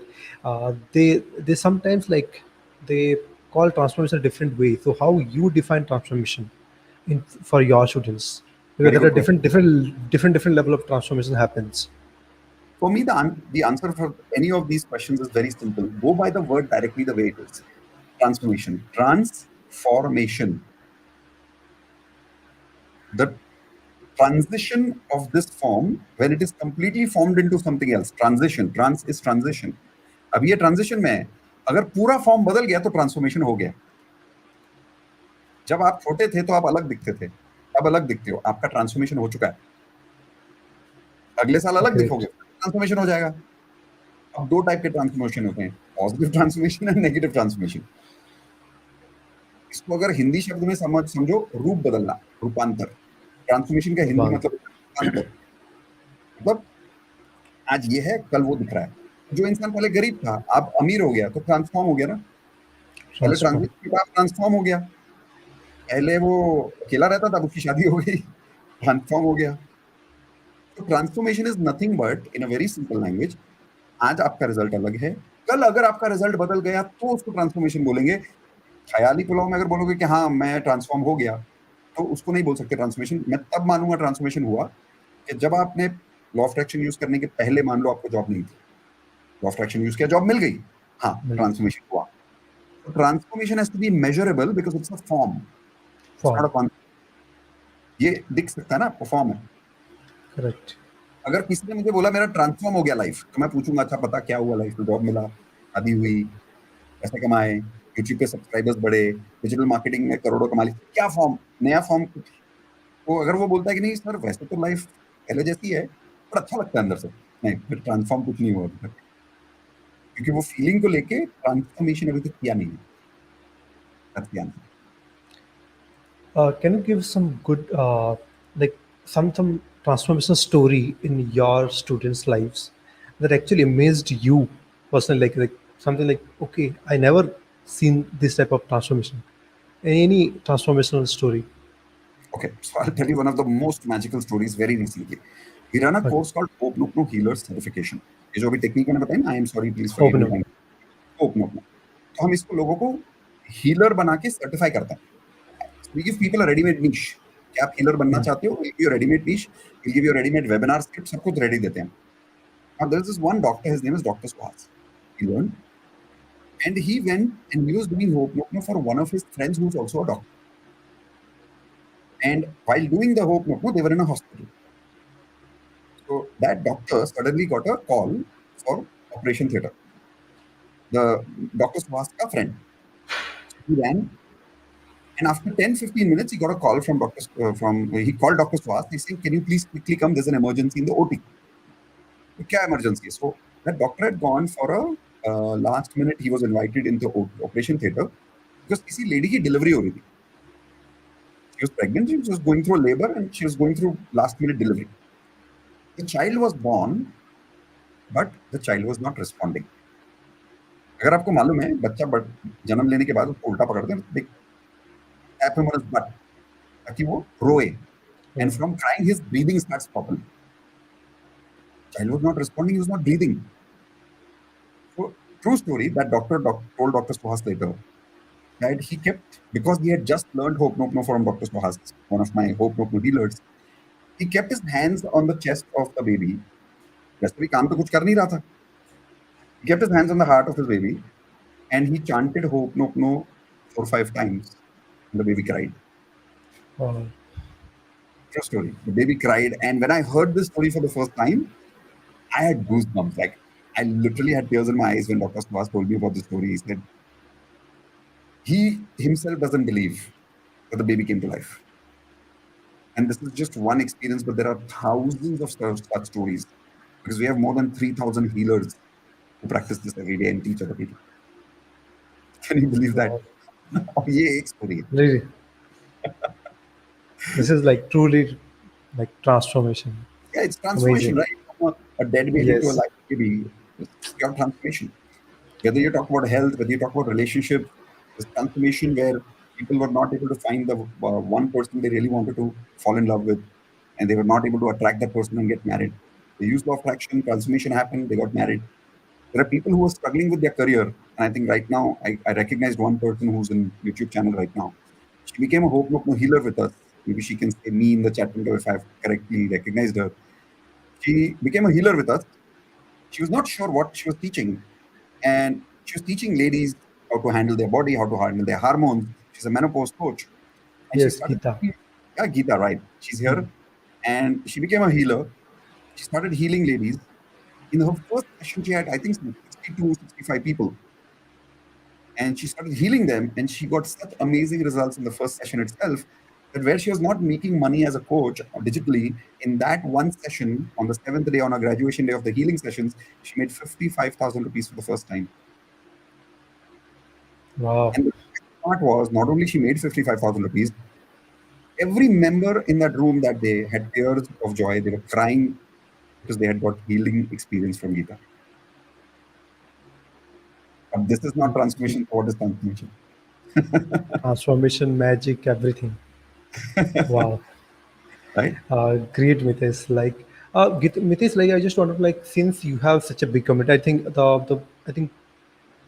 They sometimes they call transformation a different way. So, how you define transformation in for your students? Because Very there are good question. different level of transformation happens. For me, the answer for any of these questions is very simple. Go by the word directly the way it is. Transformation. Transformation. The transition of this form when it is completely formed into something else. Transition. Trans is transition. अब ये transition में है, अगर पूरा form बदल गया तो transformation हो गया। जब आप छोटे थे तो आप अलग दिखते थे, अब अलग दिखते हो, आपका ट्रांसफॉर्मेशन हो चुका है। अगले साल अलग दिखोगे, Great. ट्रांसफॉर्मेशन हो जाएगा। अब 2 टाइप के ट्रांसफॉर्मेशन होते हैं, positive transformation and negative transformation. इसको अगर हिंदी शब्द में समझो, रूप बदलना, रूपांतर। ट्रांसफॉर्मेशन का हिंदी One मतलब रूपांतर। मतलब आज ये है, कल वो दिख रहा है। जो इंसान पहले गरीब था, अब अमीर हो गया, तो ट्रांसफॉर्म हो गया ना। पहले transform. ट्रांजिशन के बाद ट्रांसफॉर्म हो गया। पहले वो अकेला रहता था, अब उसकी शादी हो गई, ट्रांसफॉर्म हो गया। तो transformation is nothing but, in a very simple language, आज आपका रिजल्ट अलग है, कल अगर आपका रिजल्ट बदल गया तो उसको ट्रांसफॉर्मेशन बोलेंगे। ख्याली पुलाव में अगर बोलोगे कि हाँ मैं ट्रांसफॉर्म हो गया, तो उसको नहीं बोल सकते ट्रांसफॉर्मेशन। मैं तब मानूंगा ट्रांसफॉर्मेशन हुआ कि जब आपने लॉ ऑफ अट्रैक्शन यूज करने के पहले मान लो आपको जॉब नहीं थी, लॉ ऑफ अट्रैक्शन यूज किया, जॉब मिल गई, हाँ ट्रांसफॉर्मेशन हुआ। तो transformation has to be measurable because it's a form, it's Form. Not a concept. ये दिख सकता है ना, आपको फॉर्म है। Correct. अगर किसी ने मुझे बोला मेरा ट्रांसफॉर्म हो गया लाइफ, तो मैं पूछूंगा अच्छा पता क्या हुआ लाइफ में, जॉब मिला, शादी हुई, पैसे कमाए, यूट्यूब पे सब्सक्राइबर्स बढ़े, डिजिटल मार्केटिंग में करोड़ों कमा ली, क्या फॉर्म, नया फॉर्म कुछ। तो अगर वो बोलता है कि नहीं सर वैसे तो लाइफ पहले जैसी है, पर अच्छा लगता है अंदर से, नहीं फिर ट्रांसफॉर्म कुछ नहीं हुआ अभी तक, क्योंकि वो फीलिंग को लेके ट्रांसफॉर्मेशन अभी तक किया नहीं है। That's the answer. Can you give some good, like some transformation story in your students' lives that actually amazed you personally? Like something like, okay, I never seen this type of transformation. Any transformational story? Okay, so I'll tell you one of the most magical stories very recently. We run a Okay. course called Hope No No Healer Certification. ये जो अभी technique मैंने बताई ना, I am sorry please forgive Open me, up. Hope no. तो हम इसको लोगों को हीलर बना के सर्टिफाई करते हैं। We give people a ready-made niche कि आप हीलर बनना Mm. चाहते हो, we'll give you a ready-made niche, we'll give you a ready-made webinar script, सब कुछ रेडी देते हैं। Now there is this one doctor, his name is Dr. Swaz. He learned and he went and he was doing hope no for one of his friends who's also a doctor. And while doing the hope no, they were in a hospital. So that doctor suddenly got a call for operation theater. The Dr. Swaz ka friend. So he ran. And after 10-15 minutes, he got a call from he called Dr. Swaz. He said, can you please quickly come? There's an emergency in the OT. Kya emergency? So that doctor had gone for a last minute. He was invited into operation theater because किसी lady की delivery हो रही थी. She was pregnant. She was going through labor and she was going through last minute delivery. The child was born, but the child was not responding. अगर आपको मालूम है, बच्चा जन्म लेने के बाद उसको उल्टा पकड़ते हैं, tap him on his butt ताकि वो रोए. And Mm. from crying, his breathing starts properly. Child was not responding, he was not breathing. So, true story, that told Dr. Suhas later that he kept, because he had just learned Hope No No from Dr. Suhas, one of my Hope No No healers, he kept his hands on the chest of the baby. वैसे भी काम तो कुछ कर नहीं रहा था. He kept his hands on the heart of his baby and he chanted Hope No No 4 or 5 times. And the baby cried. Wow. True story. The baby cried. And when I heard this story for the first time, I had goosebumps. Like, I literally had tears in my eyes when Dr. Subhas told me about the story. He said he himself doesn't believe that the baby came to life. And this is just one experience, but there are thousands of such stories because we have more than 3,000 healers who practice this every day and teach other people. Can you believe that? Wow. और ये एक story है. Really, this is like truly like transformation. Yeah, it's transformation, Amazing. right? From a dead baby to a Yes. live baby. It's pure transformation. Whether you talk about health, whether you talk about relationships, this transformation where people were not able to find the one person they really wanted to fall in love with, and they were not able to attract that person and get married. They used law of attraction, transformation happened, they got married. There are people who are struggling with their career, and I think right now I recognized one person who's in YouTube channel right now. She became a hope no healer with us. Maybe she can say me in the chat window if I've correctly recognized her. She became a healer with us. She was not sure what she was teaching, and she was teaching ladies how to handle their body, how to handle their hormones. She's a menopause coach, and she Yes, started. Gita. Yeah, Geeta, right? She's here, and she became a healer. She started healing ladies. In her first session, she had I think 62, 65 people, and she started healing them. And she got such amazing results in the first session itself that where she was not making money as a coach digitally, in that one session on the seventh day on her graduation day of the healing sessions, she made 55,000 rupees for the first time. Wow. And the part was not only she made 55,000 rupees, every member in that room that day had tears of joy. They were crying because they had got healing experience from Geeta. But this is not transformation. What is transformation? Transformation, magic, everything. Wow. Right? Great, Mitesh. Like, Mitesh, like I just wanted like since you have such a big community, I think the I think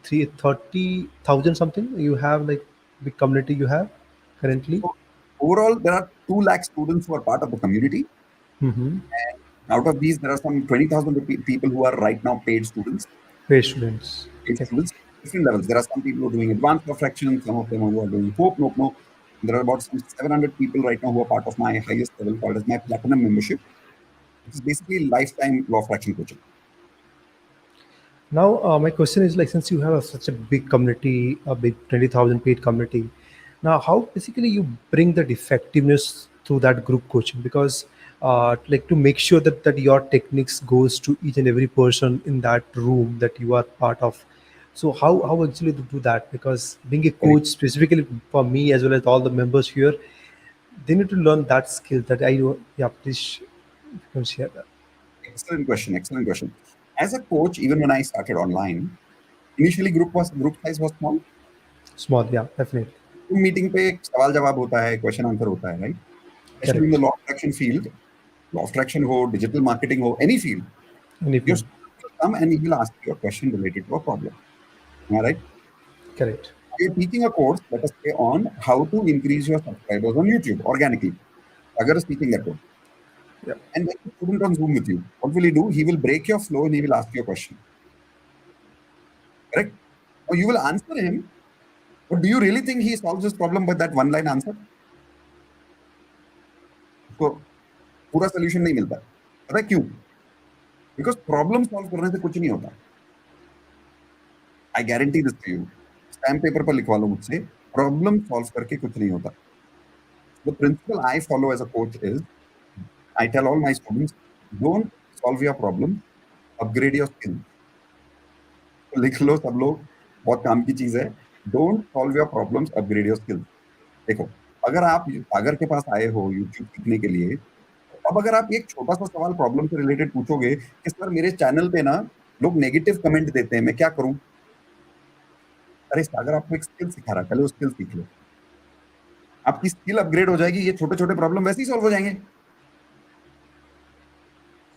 30,000 something you have like big community you have currently. So overall, there are 2 lakh students who are part of the community. Mm-hmm. Out of these, there are some 20,000 people who are right now paid students. Paid students. Paid Okay. students, different levels. There are some people who are doing advanced law fraction, some of them who are doing hope, no, no. There are about some 700 people right now who are part of my highest level called as my platinum membership, which is basically lifetime law fraction coaching. Now, my question is like, since you have such a big community, a big 20,000 paid community, now how basically you bring that effectiveness through that group coaching? Because, like to make sure that your techniques goes to each and every person in that room that you are part of. So how actually to do that? Because being a Very coach specifically for me as well as all the members here, they need to learn that skill that I do. Yeah, please you can share that. excellent question. Excellent question. As a coach, even when I started online, initially group size was small. Small, yeah, definitely. Zoom meeting पे एक सवाल जवाब होता है, question answer होता है, right? Especially in the Correct. law of attraction field, law of attraction ho, digital marketing ho, any field, your Anything. student will come and he will ask you a question related to a problem. Am I right? Correct. You're teaching a course, let us say, on how to increase your subscribers on YouTube organically. Agar is teaching that course. Yeah. And then the student on Zoom with you. What will he do? He will break your flow and he will ask you a question. Correct? Now you will answer him, but do you really think he solves this problem with that one line answer? उसको पूरा solution नहीं मिलता. पता है क्यों? Because problem solve करने से कुछ नहीं होता. I guarantee this to you. Stamp paper पर लिखवा लो मुझसे, प्रॉब्लम सॉल्व करके कुछ नहीं होता. The principle I follow as a coach is, I tell all my students, don't solve your problem, upgrade your skill. लिख लो सब लोग, बहुत काम की चीज है. Don't solve your problems, upgrade your skill. देखो, अगर आप सागर के पास आए हो यूट्यूब सीखने के लिए, तो अब अगर आप एक छोटा सा सवाल प्रॉब्लम से रिलेटेड पूछोगे कि सर मेरे चैनल पे ना लोग नेगेटिव कमेंट देते हैं, मैं क्या करूं? अरे सागर आपको एक स्किल सिखा रहा है, पहले वो स्किल सीख लो. आपकी स्किल अपग्रेड हो जाएगी, ये छोटे छोटे प्रॉब्लम वैसे ही सॉल्व हो जाएंगे.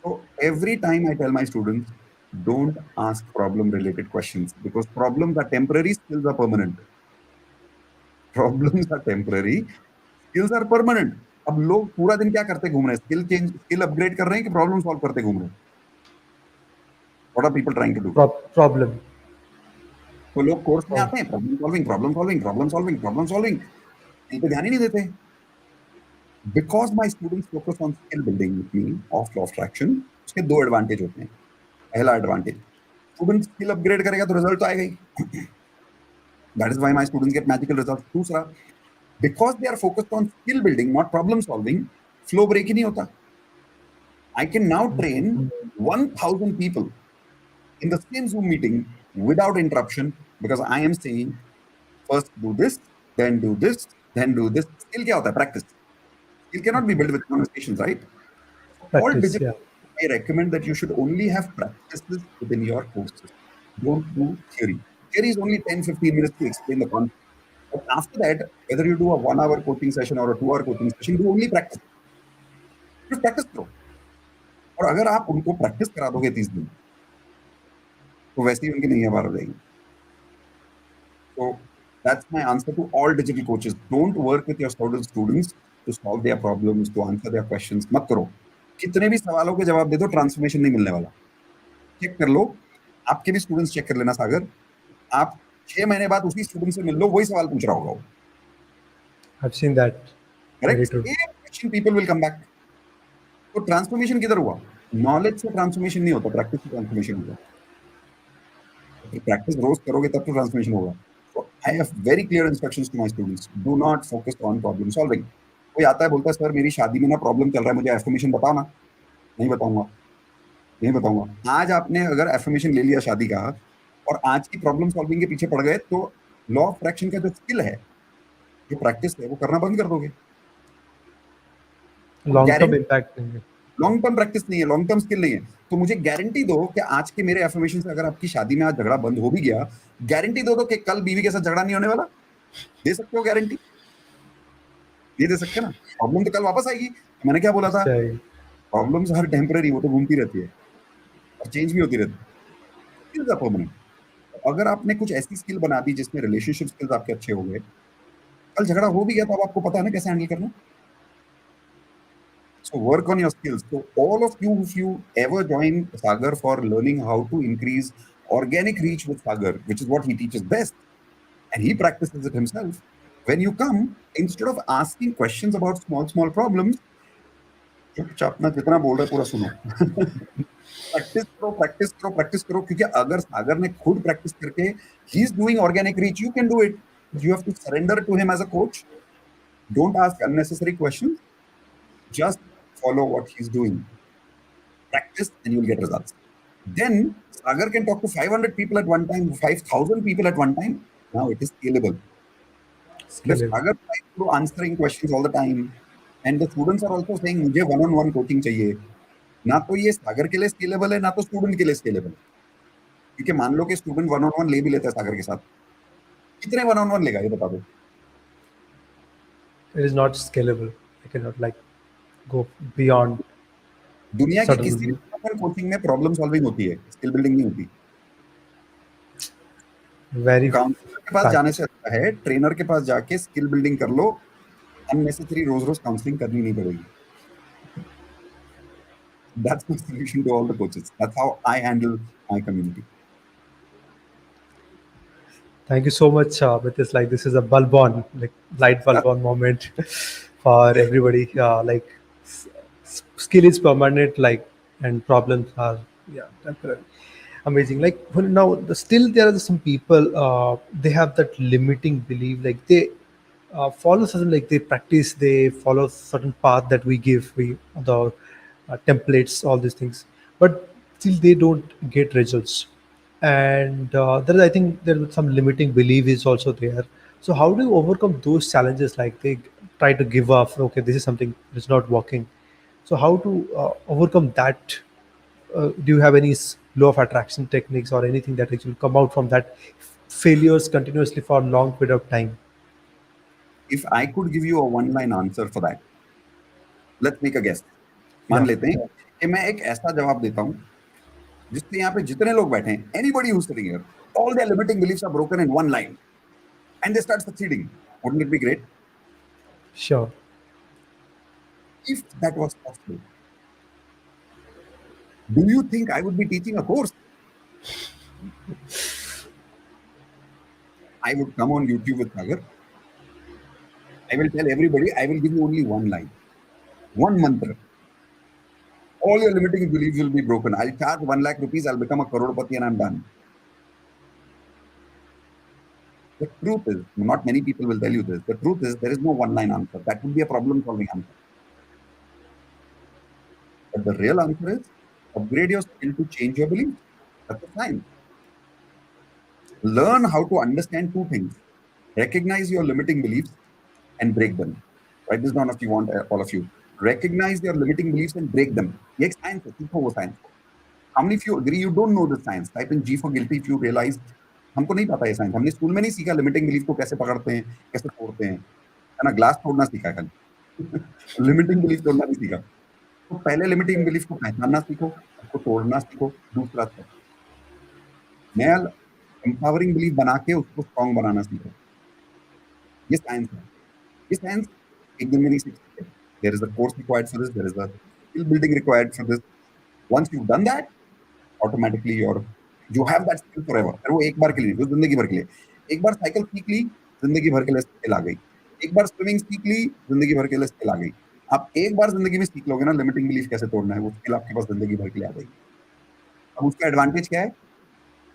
So every time I tell my students, don't ask problem related questions because problems are temporary, skills are permanent. Problems are temporary, skills are permanent. अब लोग पूरा दिन क्या करते घूम रहे हैं? स्किल चेंज, स्किल अपग्रेड कर रहे हैं कि प्रॉब्लम सॉल्व करते घूम रहे हैं? What are people trying to do? Problem. तो लोग कोर्स में Oh, आते हैं, problem solving, problem solving, problem solving, problem solving, कहीं पे ध्यान ही नहीं देते. Because my students focus on skill building with me of law of attraction, उसके दो एडवांटेज होते हैं. पहला एडवांटेज, स्टूडेंट स्किल अपग्रेड करेगा तो रिजल्ट तो आएगा ही. That is why my students get magical result. दूसरा, because they are focused on skill building not problem solving, flow break ही नहीं होता. I can now train 1000 people in the same Zoom meeting without interruption because I am saying first do this, then do this, then do this. Skill क्या होता है? Practice. Skill cannot be built with conversations, right? All practice. digital, Yeah. I recommend that you should only have practices within your courses. Don't do theory. Theory is only 10-15 minutes to explain the concept. But after that, whether you do a 1 hour coaching session or a 2 hour coaching session, do only practice. Just practice करो. और अगर आप उनको practice करा दोगे 30 दिन, तो वैसे ही उनकी नहीं है बार हो जाएगी. So that's my answer to all digital coaches. Don't work with your students to solve their problems, to answer their questions. मत करो. कितने भी सवालों के जवाब दे दो, ट्रांसफॉर्मेशन नहीं मिलने वाला. चेक कर लो. आपके भी स्टूडेंट्स चेक कर लेना सागर. आप 6 महीने बाद उसी स्टूडेंट से मिल लो, वही सवाल पूछ रहा होगा वो. I've seen that. Very correct. true. Same question people will come back. तो ट्रांसफॉर्मेशन किधर हुआ? नॉलेज से ट्रांसफॉर्मेशन नहीं होता, प्रैक्टिस से ट्रांसफॉर्मेशन होगा. प्रैक्टिस रोज करोगे तब तो ट्रांसफॉर्मेशन होगा. I have very clear instructions to my students. Do not focus on problem solving. कोई आता है बोलता है सर मेरी शादी में ना प्रॉब्लम चल रहा है, मुझे एफर्मेशन बताओ ना. नहीं बताऊंगा, नहीं बताऊंगा. आज आपने अगर एफर्मेशन ले लिया शादी का और आज की प्रॉब्लम सॉल्विंग के पीछे पड़ गए, तो लॉ ऑफ अट्रैक्शन का जो स्किल है, जो प्रैक्टिस है, वो करना बंद कर दोगे. Long term गारंटी, impact नहीं है. लॉन्ग टर्म प्रैक्टिस नहीं है, लॉन्ग टर्म स्किल नहीं है. तो मुझे गारंटी दो कि आज के मेरे एफर्मेशन से अगर आपकी शादी में आज झगड़ा बंद हो भी गया, गारंटी दो कि कल बीवी के साथ झगड़ा नहीं होने वाला. दे सकते हो गारंटी? ये दे सकते ना. प्रॉब्लम तो कल वापस आएगी. मैंने क्या बोला था? सही. प्रॉब्लम्स हर टेम्पररी, वो तो घूमती रहती है और चेंज भी होती रहती है. Skills are permanent. अगर आपने कुछ ऐसी स्किल बना दी जिसमें रिलेशनशिप स्किल्स आपके अच्छे हो गए, कल झगड़ा हो भी गया तो अब आपको पता है ना कैसे हैंडल करना. So work on your skills. So all of you, if you ever join Sagar for learning how to increase organic reach with Sagar, which is what he teaches best, and he practices it himself, when you come, instead of asking questions about small problems, चुपचाप ना जितना बोल रहा है पूरा सुनो. Practice करो, practice करो, प्रैक्टिस करो. क्योंकि अगर सागर ने खुद प्रैक्टिस करके ही is doing organic reach, you can do it. You have to surrender to him as a coach. Don't ask unnecessary questions. Just follow what he's doing. Practice and you'll get results. Then Sagar can talk to 500 people at one time, 5,000 people at one time. Now it is scalable. If Scalable. Sagar tries to answering questions all the time, and the students are also saying मुझे one-on-one coaching चाहिए, ना तो ये सागर के लिए scalable है, ना तो स्टूडेंट के लिए स्केलेबल है. क्योंकि मान लो कि स्टूडेंट one-on-one ले भी लेता है सागर के साथ, कितने one-on-one लेगा ये बता दो. It is not scalable. I cannot like go beyond दुनिया के किसी भी certain. कोचिंग में प्रॉब्लम सॉल्विंग होती है, स्किल बिल्डिंग नहीं होती. Very काउंसलर के पास जाने fact. से अच्छा है ट्रेनर के पास जाके स्किल बिल्डिंग कर लो. अननेसेसरी रोज रोज काउंसलिंग करनी नहीं पड़ेगी. That's my solution to all the coaches. That's how I handle my community. Thank you so much, Mitesh. Like this is a bulb on, like light bulb on moment for everybody. Skill is permanent, like, and problems are, yeah, temporary. Amazing. Like now, still there are some people. They have that limiting belief. Like they follow certain, like they practice, they follow certain path that we give, we the templates, all these things, but still they don't get results. And there is, I think there is some limiting belief is also there. So how do you overcome those challenges? Like they try to give up. Okay, this is something that's not working. So how to overcome that? Do you have any law of attraction techniques or anything that actually come out from that failures continuously for a long period of time? If I could give you a one-line answer for that, let's make a guess. मान Yeah. लेते हैं कि मैं एक ऐसा जवाब देता हूं जिससे यहाँ पे जितने लोग बैठे हैं, anybody who's sitting here, all their limiting beliefs are broken in one line, and they start succeeding. Wouldn't it be great Sure. if that was possible? Do you think I would be teaching a course? I would come on YouTube with Sagar. I will tell everybody, I will give you only one line, one mantra. All your limiting beliefs will be broken. I'll charge 1 lakh rupees, I'll become a crorepati and I'm done. The truth is, not many people will tell you this. The truth is, there is no one line answer. That would be a problem solving answer. But the real answer is upgrade your skill to change your beliefs. That's the science. Learn how to understand two things, recognize your limiting beliefs and break them. Write this down if you want, all of you. Recognize your limiting beliefs and break them. ये एक science है, सीखो वो science को. How many of you agree you don't know the science? Type in G for guilty if you realize हमको नहीं पता ये साइंस. हमने स्कूल में नहीं सीखा लिमिटिंग बिलीफ को कैसे पकड़ते हैं, कैसे तोड़ते हैं, है ना. ग्लास तोड़ना सीखा है खाली. लिमिटिंग बिलीफ तोड़ना नहीं सीखा. तो पहले लिमिटिंग बिलीफ को पहचानना सीखो, उसको तोड़ना सीखो. दूसरा स्टेप, नया एम्पावरिंग बिलीफ बना के उसको स्ट्रॉन्ग बनाना सीखो. ये साइंस है. ये साइंस एक दिन में नहीं सीख सकते. There is a course required for this, there is a skill building required for this. Once you done that, automatically your you have that skill forever. वो एक बार के लिए, वो जिंदगी भर के लिए. एक बार साइकिल सीख ली, जिंदगी भर के लिए स्किल आ गई. एक बार स्विमिंग सीख ली, जिंदगी भर के लिए स्किल आ गई. आप एक बार जिंदगी में सीख लोगे ना लिमिटिंग बिलीफ कैसे तोड़ना है, वो स्किल आपके पास जिंदगी भर के लिए आ गई. अब उसका एडवांटेज क्या है?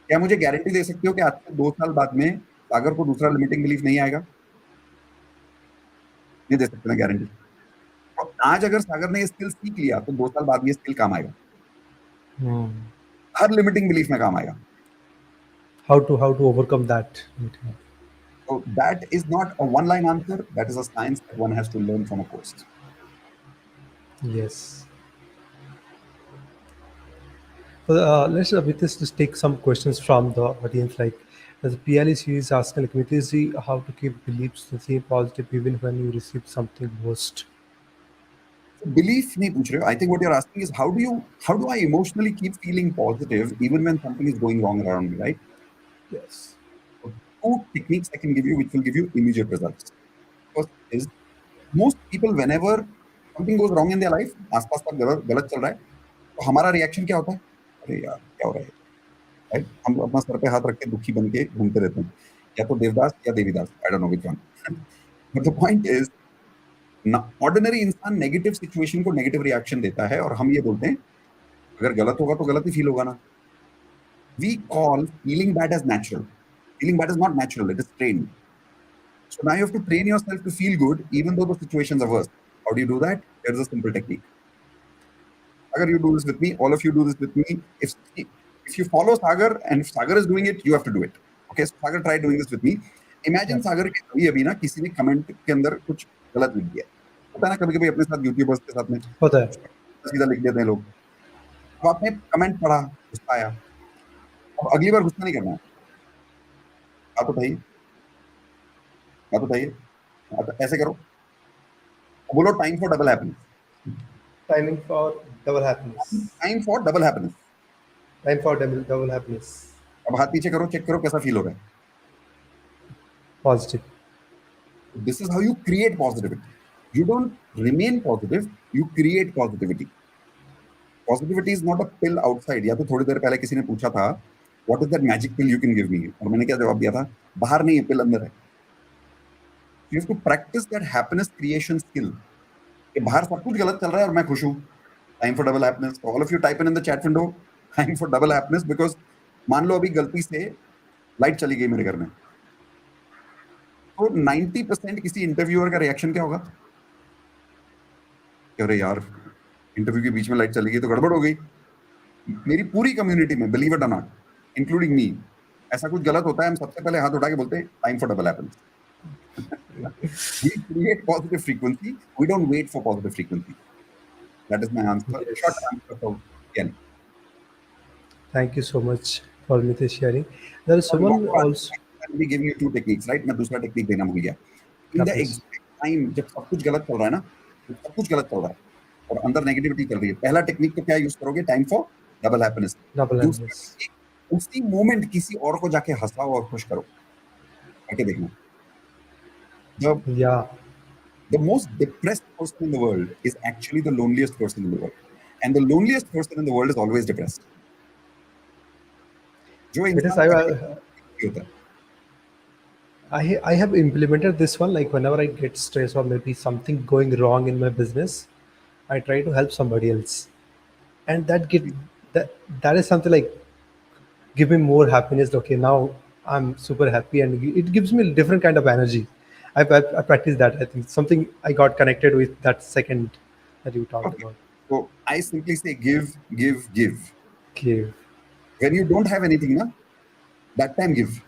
क्या मुझे गारंटी दे सकते हो कि आज से 2 साल बाद में सागर को दूसरा लिमिटिंग बिलीफ नहीं आएगा? नहीं दे सकते ना गारंटी. और आज अगर सागर ने ये स्किल सीख लिया तो 2 साल बाद ये स्किल काम आएगा. हर लिमिटिंग बिलीफ में काम आएगा. How to overcome that? So that is not a one-line answer. That is a science that one has to learn from a course. Yes. Let's with this just take some questions from the audience. Like, as PLE series asking, like, Mitesh, how to keep beliefs the same positive even when you receive something worst? So belief नहीं पूछ रहे हो. I think what you're asking is how do I emotionally keep feeling positive even when something is going wrong around me, right? Yes. So two techniques I can give you which will give you immediate results. First is most people whenever something goes wrong in their life, आसपास का गलत चल रहा है, तो हमारा reaction क्या होता है? अरे यार क्या हो रहा है, राइट. हम अपना सर पे हाथ रख के दुखी बन के घूमते रहते हैं, या तो देवदास या Devidas, I don't know which one. But the point is ordinary इंसान नेगेटिव सिचुएशन को नेगेटिव रिएक्शन देता है और हम ये बोलते हैं अगर गलत होगा तो गलत ही फील होगा ना. We call feeling bad as natural. Feeling bad is not natural, it is trained. So now you have to train yourself to feel good even though the situations are worse. How do you do that? There's a simple technique. Sagar, you do this with me. All of you do this with me. If you follow Sagar and if Sagar is doing it, you have to do it. Okay, so Sagar try doing this with me. Imagine Yeah. Sagar के अभी ना किसी ने comment के अंदर कुछ गलत लिख दिया. होता है ना कभी-कभी अपने साथ यूट्यूबर्स के साथ में होता है. सीधा लिख देते हैं लोग. अब आपने कमेंट पढ़ा, गुस्सा आया. अब अगली बार गुस्सा नहीं करना है. आप बताइए, आप बताइए. ऐसे करो, बोलो time for double happiness. Timing for double happiness. Time for double happiness. Time for double happiness. अब हाथ पीछे करो, चेक करो कैसा फील हो रहा है. Positive. This is how you create positivity. You don't remain positive, you create positivity. Positivity is not a pill outside. या तो थोड़ी देर पहले किसी ने पूछा था what is that magic pill you can give me, और मैंने क्या जवाब दिया था, बाहर नहीं है, पिल अंदर है. You have to practice that happiness creation skill. कि बाहर सब कुछ गलत चल रहा है और मैं खुश हूँ. Time for double happiness. All of you type in the chat window time for double happiness because मान लो अभी गलती से लाइट चली गई मेरे घर में, तो 90% किसी इंटरव्यूअर का रिएक्शन क्या होगा? अरे यार इंटरव्यू के बीच में लाइट चली गई तो गड़बड़ हो गई. मेरी पूरी कम्युनिटी में, बिलीव इट और नॉट, इंक्लूडिंग मी, ऐसा कुछ गलत होता है, हम सबसे पहले हाथ उठा के बोलते हैं time for double happens. We create positive frequency. We don't wait for positive frequency. That is my answer. Yes. Short answer for Ken. Thank you so much for Mitesh sharing. There is someone also. I'll be giving you two techniques, right? मैं दूसरा technique देना भूल गया. In the Please. exact time जब सब कुछ गलत चल रहा है ना, जब सब कुछ गलत चल रहा है और अंदर नेगेटिविटी चल रही है, पहला टेक्निक तो क्या यूज करोगे? Time for double happiness. Double दूसरा happiness. technique, उसी मोमेंट किसी और को जाके हंसाओ और खुश करो. आके देखना. Yeah. The most depressed person in the world is actually the loneliest person in the world. And the loneliest person in the world is always depressed. जो It is इंसान करेगा होता है। I have implemented this one, like whenever I get stressed or maybe something going wrong in my business, I try to help somebody else, and that that is something like give me more happiness. Okay, now I'm super happy, and it gives me a different kind of energy. I practice that. I think something I got connected with that second that you talked Okay. about. So I simply say give, give, give. Give. When you don't have anything, na, that time give.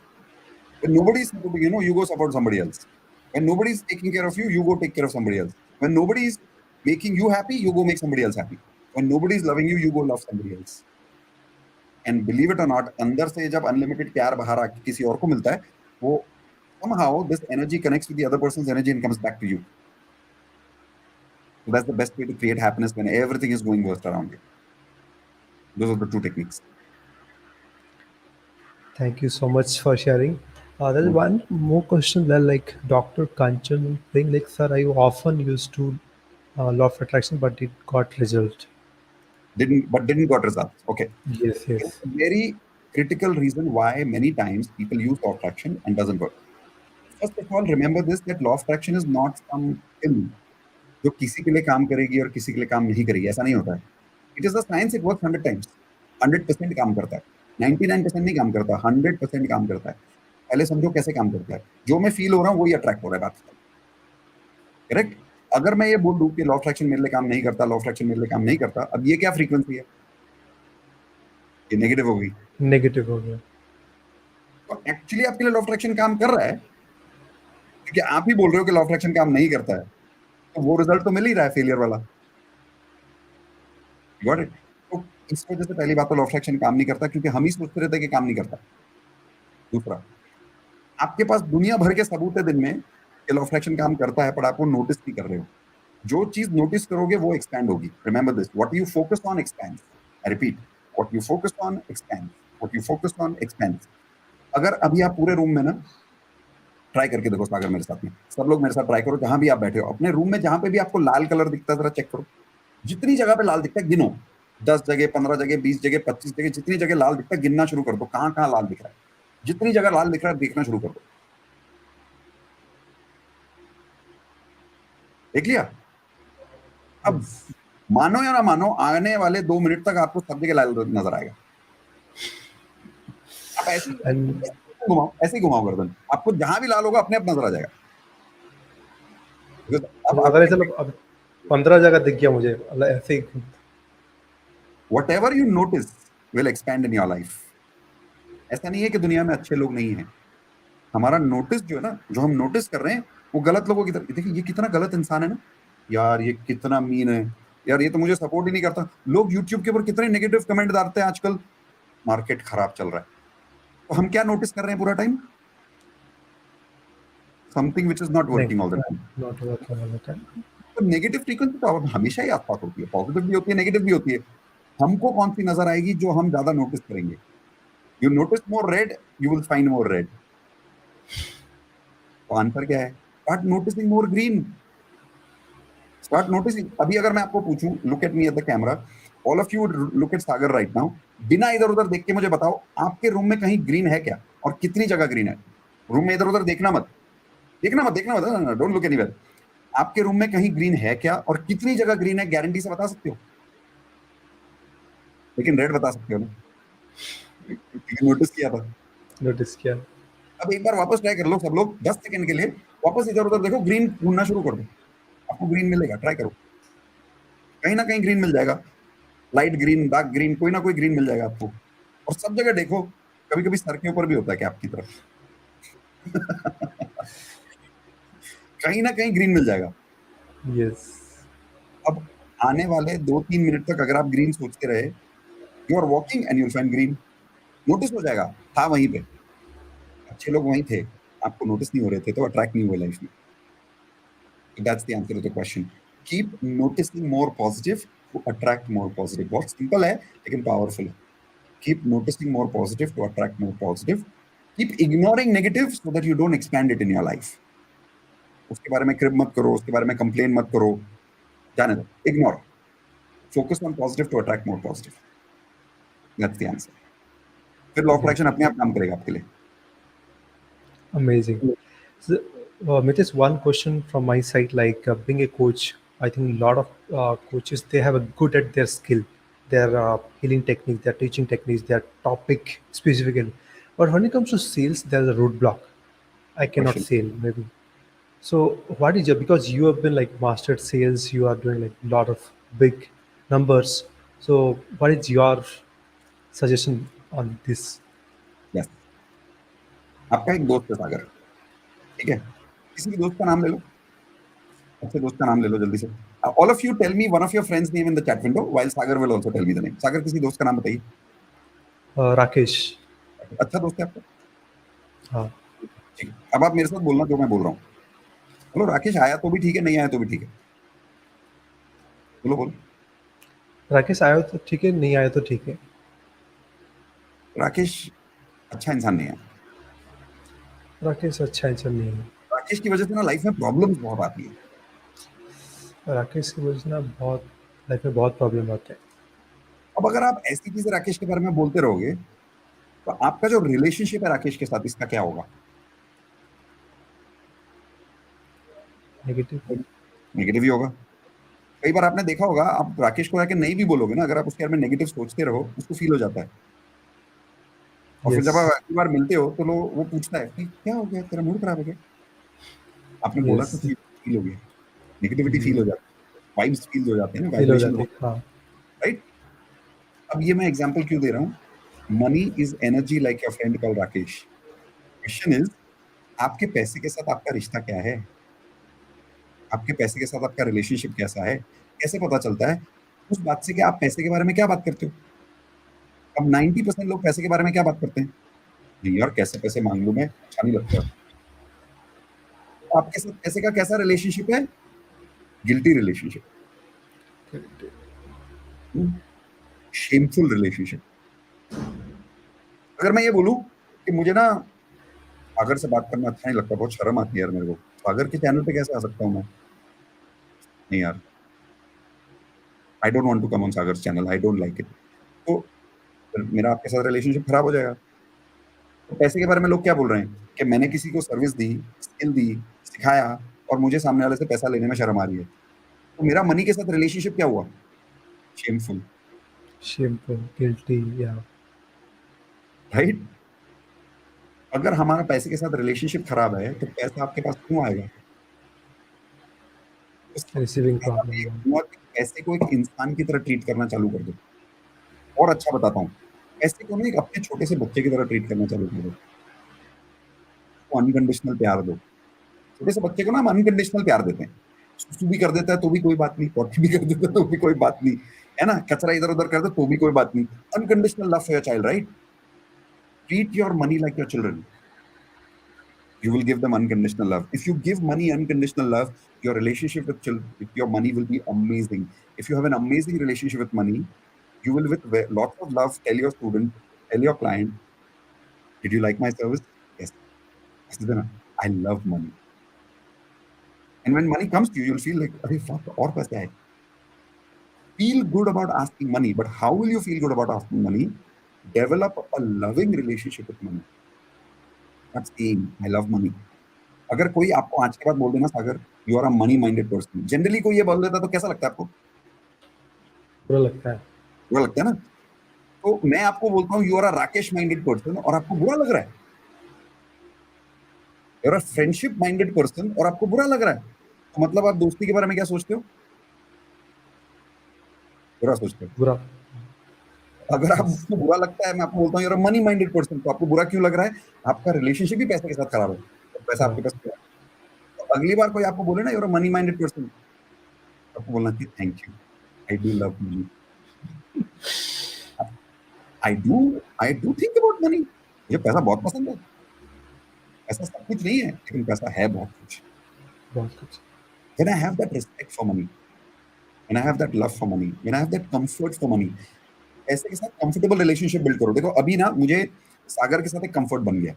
When nobody is supporting you, you go support somebody else. When nobody is taking care of you, you go take care of somebody else. When nobody is making you happy, you go make somebody else happy. When nobody is loving you, you go love somebody else. And believe it or not, अंदर से जब unlimited प्यार बाहर आके किसी और को मिलता है, वो somehow this energy connects with the other person's energy and comes back to you. So that's the best way to create happiness when everything is going worst around you. Those are the two techniques. Thank you so much for sharing. There's No, one more question that like Dr. Kanchan saying like, sir, I often used to law of attraction, but it got result. didn't got results. Okay. Yes, It's yes. a very critical reason why many times people use law of attraction and doesn't work. First of all, remember this that law of attraction is not some pill जो किसी के लिए काम करेगी और किसी के लिए काम नहीं करेगी ऐसा नहीं होता है it is the science it work 100 times 100% काम करता है 99% नहीं काम करता 100% काम करता है पहले समझो कैसे काम करता है जो मैं फील हो रहा हूँ वही अट्रैक्ट हो रहा है बात खत्म करेक्ट अगर मैं ये बोल दूं कि लॉ ऑफ अट्रैक्शन मेरे लिए काम नहीं करता लॉ ऑफ अट्रैक्शन मेरे लिए काम नहीं करता अब ये क्या फ्रीक्वेंसी है ये नेगेटिव होगी Negative हो गया. तो एक्चुअली आपके लिए लॉ ऑफ अट्रैक्शन काम कर रहा है क्योंकि आप ही बोल रहे हो कि लॉ ऑफ अट्रैक्शन काम नहीं करता है तो वो रिजल्ट तो मिल ही रहा है फेलियर वाला गॉट इट तो इस वजह से पहली बात तो लॉ ऑफ अट्रैक्शन काम नहीं करता क्योंकि हम ही सोचते रहते हैं कि काम नहीं करता दूसरा आपके पास दुनिया भर के सबूत है दिन में कि लॉ ऑफ अट्रैक्शन काम करता है पर आप वो नोटिस नहीं कर रहे हो जो चीज नोटिस करोगे वो एक्सपैंड होगी remember this what you focus on expands I repeat what you focus on expands what you focus on expands अगर अभी आप पूरे रूम में ना ट्राई करके देखो सागर मेरे साथ में सब लोग मेरे साथ ट्राई करो जहां भी आप बैठे हो अपने रूम में जहां पे भी आपको लाल कलर दिखता है जरा चेक करो जितनी जगह पे लाल दिखता है गिनो 10 जगह 15 जगह 20 जगह 25 जगह जितनी जगह लाल दिखता है गिनना शुरू कर दो कहां कहां लाल दिख रहा है जितनी जगह लाल दिख रहा है देखना शुरू कर दो देख लिया अब Yes. मानो या ना मानो आने वाले 2 मिनट तक आपको सब जगह लाल नजर आएगा आप And ऐसे ही घुमाओ गर्दन आपको जहां भी लाल होगा अपने आप नजर आ जाएगा Because अब अगर आपके चलो अब 15 जगह दिख गया मुझे मतलब ऐसे ही. whatever you notice will expand in your life ऐसा नहीं है कि दुनिया में अच्छे लोग नहीं हैं हमारा नोटिस जो है ना जो हम नोटिस कर रहे हैं वो गलत लोगों की तरफ देखिए ये कितना गलत इंसान है ना यार ये कितना मीन है यार ये तो मुझे सपोर्ट ही नहीं करता लोग यूट्यूब के ऊपर कितने नेगेटिव कमेंट डालते हैं आजकल मार्केट खराब चल रहा है तो हम क्या नोटिस कर रहे हैं पूरा time something which is not नहीं, working all the time not working all the time. तो नेगेटिव फ्रीक्वेंसी तो हमेशा ही आसपास होती है पॉजिटिव भी होती है नेगेटिव भी होती है हमको कौन सी नजर आएगी जो हम ज्यादा नोटिस करेंगे you notice more red you will find more red तो आंसर क्या है स्टार्ट नोटिसिंग मोर ग्रीन स्टार्ट नोटिसिंग अभी अगर मैं आपको पूछूं look at me at the camera all of you look at Sagar right now बिना इधर उधर देख के मुझे बताओ आपके रूम में कहीं ग्रीन है क्या और कितनी जगह ग्रीन है रूम में इधर उधर देखना मत डोंट लुक एनीवेयर आपके रूम में कहीं ग्रीन है क्या और कितनी जगह ग्रीन है गारंटी से बता सकते हो लेकिन रेड बता सकते हो ना नोटिस किया था नोटिस किया. अब एक बार वापस ट्राई कर लो सब लोग 10 सेकंड के लिए वापस इधर उधर देखो ग्रीन ढूंढना शुरू कर दो आपको ग्रीन मिलेगा ट्राई करो कहीं ना कहीं ग्रीन मिल जाएगा लाइट ग्रीन डार्क ग्रीन कोई ना कोई ग्रीन मिल जाएगा आपको और सब जगह देखो कभी कभी सर के ऊपर भी होता है कि आपकी तरफ कहीं ना कहीं ग्रीन मिल जाएगा Yes. अब आने वाले 2-3 मिनट तक अगर आप ग्रीन सोचते रहे you are walking and you'll find green notice हो जाएगा था वहीं पे अच्छे लोग वहीं थे आपको नोटिस नहीं हो रहे थे तो अट्रैक्ट नहीं हुए लाइफ में that's the answer to the question keep noticing more positive to attract more positive बहुत सिंपल है लेकिन पावरफुल है keep noticing more positive to attract more positive keep ignoring negative so that you don't expand it in your life उसके बारे में क्रिप मत करो उसके बारे में कंप्लेन मत करो जाने दो ignore focus on positive to attract more positive that's the answer फिर लॉ ऑफ अट्रैक्शन Exactly. अपने आप काम करेगा आपके लिए। Amazing. So, Mitesh, one question from my side, like being a coach, I think a lot of coaches, they have a good at their skill, their healing techniques, their teaching techniques, their topic specifically. But when it comes to sales, there's a roadblock. I cannot question, sell maybe. So what is your, because you have been like mastered sales, you are doing like a lot of big numbers. So what is your suggestion on this? Yes, आपका एक दोस्त है सागर, ठीक है, किसी भी दोस्त का नाम ले लो, अच्छे दोस्त का नाम ले लो जल्दी से। All of you tell me one of your friends name in the chat window while Sagar will also tell me the name. Sagar किसी दोस्त का नाम बताइए, Rakesh. अच्छा दोस्त है आपका, Uh, ठीक है। अब आप मेरे साथ बोलना जो मैं बोल रहा हूँ। बोलो राकेश आया तो भी ठीक है, नहीं आया तो भी ठीक है, बोलो बोलो। राकेश आया तो ठीक है, नहीं आया तो ठीक है। राकेश अच्छा इंसान नहीं है। राकेश अच्छा इंसान नहीं है। राकेश की वजह से ना लाइफ में प्रॉब्लम्स बहुत आती है। राकेश की वजह से ना बहुत लाइफ में बहुत प्रॉब्लम आते हैं। अब अगर आप ऐसी चीजें राकेश के बारे में बोलते रहोगे तो आपका जो रिलेशनशिप है राकेश के साथ, इसका क्या होगा? नेगेटिव। नेगेटिव ही होगा। कई बार आपने देखा होगा, आप राकेश को आके नहीं भी बोलोगे ना, अगर आप उसके बारे में नेगेटिव सोचते रहो, उसको फील हो जाता है। और फिर यस। जब आप अगली बार मिलते हो तो वो पूछता है कि क्या हो गया, तेरा मूड खराब हो गया? आपने बोला यस। तो फील हो गया, नेगेटिविटी फील हो जाती है, वाइब्स फील हो जाते हैं ना, फील हो वाइब्रेशन जाती हो, है, हाँ। राइट। अब ये मैं एग्जांपल क्यों दे रहा हूँ? Money is energy like your friend called Rakesh. Question is, आपके पैसे के साथ आपका रिश्ता क्या है? आपके पैसे के साथ आपका रिलेशनशिप कैसा है? कैसे पता चलता है? उस बात से कि आप पैसे के बारे में क्या बात करते हो। अब 90% लोग पैसे के बारे में क्या बात करते हैं? जी यार कैसे पैसे मांग लूं मैं, अच्छा नहीं लगता। तो आपके साथ पैसे का कैसा रिलेशनशिप है? Guilty relationship, shameful relationship. अगर मैं ये बोलूं कि मुझे ना सागर से बात करना अच्छा नहीं लगता, बहुत शर्म आती है यार मेरे को, सागर के चैनल पे कैसे आ सकता हूँ मैं? नहीं यार, I don't want to come on Sagar channel, I don't like it. तो फिर मेरा आपके साथ रिलेशनशिप खराब हो जाएगा। तो पैसे के बारे में लोग क्या बोल रहे हैं कि मैंने किसी को सर्विस दी, स्किल दी, सिखाया, और मुझे सामने वाले से पैसा लेने में शर्म आ रही है। तो मेरा मनी के साथ रिलेशनशिप क्या हुआ? शेमफुल, शेमफुल, गिल्टी, या राइट। अगर हमारा पैसे के साथ रिलेशनशिप खराब है तो पैसा आपके पास क्यों आएगा? तो सबसे रिसीविंग पहला मैं प्रॉब्लम, ये या कहूंगा कि पैसे को एक इंसान की तरह ट्रीट करना चालू कर दो। और अच्छा बताता हूँ, पैसे को ना एक अपने छोटे से बच्चे की तरह ट्रीट करना चालू कर दो। उसको अनकंडीशनल प्यार दो। छोटे से बच्चे को ना हम अनकंडीशनल प्यार देते हैं। सुसु भी कर देता है तो भी कोई बात नहीं, पॉटी भी कर देता है तो भी कोई बात नहीं, है ना, कचरा इधर उधर कर दे तो भी कोई बात नहीं। Unconditional love for your child, right. Treat your money like your children, you will give them unconditional love. If you give money unconditional love, your relationship with your money will be amazing. If you have an amazing relationship with money, you will, with lots of love, tell your student, tell your client, did you like my service? Yes. I love money. And when money comes to you, you'll feel like, अरे fuck, और पैसे आए. Feel good about asking money, but how will you feel good about asking money? Develop a loving relationship with money. Not saying, I love money. अगर कोई आपको आज के बाद बोल देना Sagar you are a money minded person, generally कोई ये बोल देता तो कैसा लगता है आपको? बुरा लगता है। बुरा लगता है ना। तो मैं आपको बोलता हूँ you are a Rakesh minded person और आपको बुरा लग रहा है। You are a friendship minded person और आपको बुरा लग रहा है, तो मतलब आप दोस्ती के बारे में क्या सोचते हो? बुरा सोचते हो। बुरा। अगर यस। आपको बुरा लगता है, मैं आपको बोलता हूँ you are a money minded person, तो आपको बुरा क्यों लग रहा है? आपका रिलेशनशिप भी पैसे के साथ खराब है, तो पैसा आपके पास क्यों है? तो अगली बार कोई आपको बोले ना you are a money minded person, आपको बोलना चाहिए thank you, I do love money, I do think about money, मुझे पैसा बहुत पसंद है। ऐसा सब कुछ नहीं है, लेकिन पैसा है बहुत कुछ। बहुत कुछ। When I have that respect for money, when I have that love for money, when I have that comfort for money, पैसे के साथ कंफर्टेबल रिलेशनशिप बिल्ड करो। देखो अभी ना मुझे सागर के साथ एक कंफर्ट बन गया,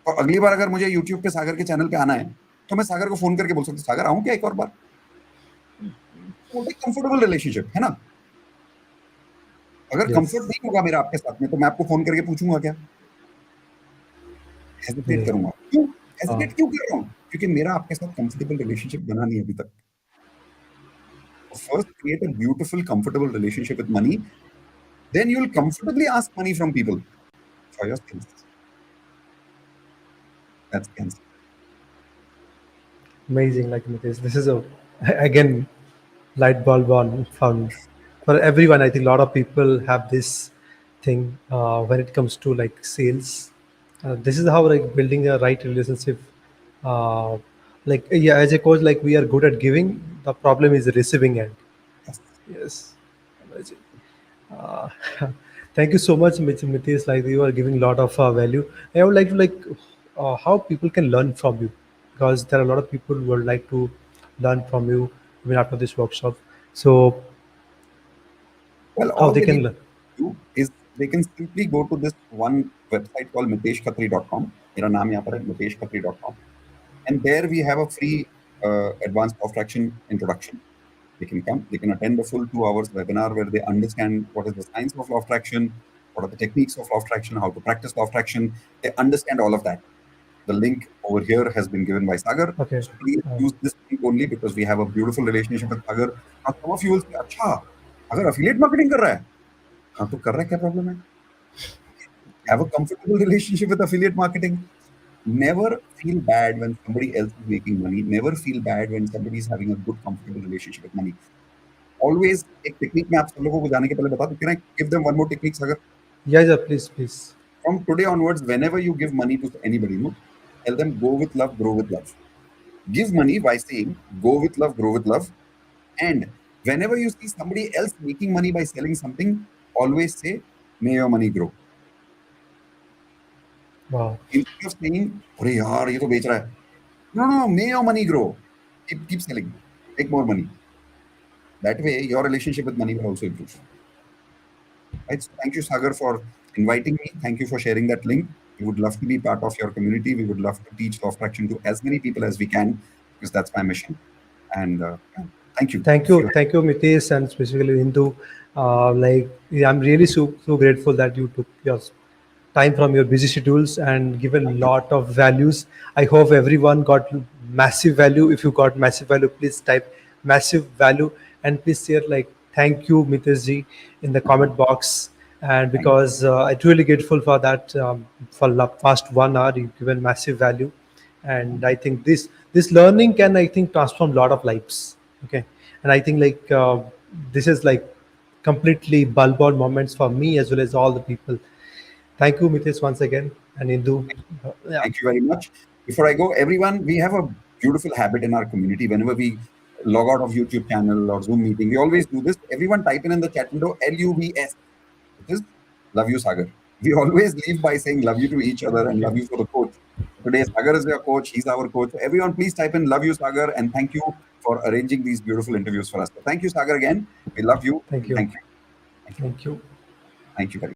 और अगली बार अगर मुझे यूट्यूब पे सागर के चैनल पे आना है तो मैं सागर को फोन करके बोल सकता हूँ सागर आऊं क्या एक और बार? तो कंफर्टेबल रिलेशनशिप है ना। अगर कंफर्ट Yes. नहीं होगा मेरा आपके साथ में तो मैं आपको फोन करके पूछूंगा क्या? Hesitate Yeah. करूंगा क्यों? Uh, हेजिटेट क्यों कर रहा हूँ? क्योंकि मेरा आपके साथ कंफर्टेबल रिलेशनशिप बना नहीं अभी तक. First create a beautiful comfortable relationship with money, then you'll comfortably ask money from people for your things. That's the answer. Amazing, like Mitesh. This is a again light bulb on found for everyone. I think a lot of people have this thing when it comes to like sales. This is how like building a right relationship. Uh, like yeah, as a coach, like we are good at giving. The problem is receiving end. Yes. Yes, amazing. Uh, thank you so much, Mitesh. Like you are giving a lot of value. I would like to like how people can learn from you, because there are a lot of people who would like to learn from you even after this workshop. So Well, how all they they can need learn? to do is they can simply go to this one website called miteshkhatri.com. मेरा नाम यहाँ पर है miteshkhatri.com. And there we have a free advanced law of attraction introduction. They can come, they can attend a full 2 hours webinar where they understand what is the science of law of attraction, what are the techniques of law of attraction, how to practice law of attraction. They understand all of that. The link over here has been given by Sagar. Okay. So please use this link only because we have a beautiful relationship with Sagar. Now some of you will say, अच्छा, अगर affiliate marketing कर रहा है, हाँ तो कर रहा है क्या problem है? Have a comfortable relationship with affiliate marketing. Never feel bad when somebody else is making money. Never feel bad when somebody is having a good, comfortable relationship with money. Always एक technique मैं आप सब लोगों को जाने के पहले बता दूं. Can I give them one more technique, Sagar? Yeah, yeah, please, please. From today onwards, whenever you give money to anybody, no, tell them go with love, grow with love. Give money by saying go with love, grow with love. And whenever you see somebody else making money by selling something, always say, may your money grow. Wow. Instead of saying, अरे यार ये तो बेच रहा है. No, no, no, may your money grow. Keep selling. Make more money. That way, your relationship with money will also improve. Right? So thank you, Sagar, for inviting me. Thank you for sharing that link. We would love to be part of your community. We would love to teach law of attraction to as many people as we can because that's my mission. And yeah, thank you. If you Thank you, Mitesh, and specifically Hindu. Yeah, I'm really so grateful that you took your time from your busy schedules and given a thank you. lot of values. I hope everyone got massive value. If you got massive value, please type massive value and please share like thank you, Mitesh ji, in the comment box. And Thank you. because I'm truly grateful for that, for the past 1 hour, you've given massive value, and I think this learning can I think transform a lot of lives. Okay, and I think like this is like completely bulb on moments for me as well as all the people. Thank you, Mitesh, once again, and Indu. Yeah, Thank you very much. Before I go, everyone, we have a beautiful habit in our community. Whenever we log out of YouTube channel or Zoom meeting, we always do this. Everyone type in the chat window LUVS, which is love you, Sagar. We always leave by saying love you to each other and okay. love you for the coach. Today, Sagar is your coach. He's our coach. So everyone, please type in love you, Sagar, and thank you for arranging these beautiful interviews for us. So thank you, Sagar, again. We love you. Thank And you. thank you. Thank you. Thank you. Thank you very much.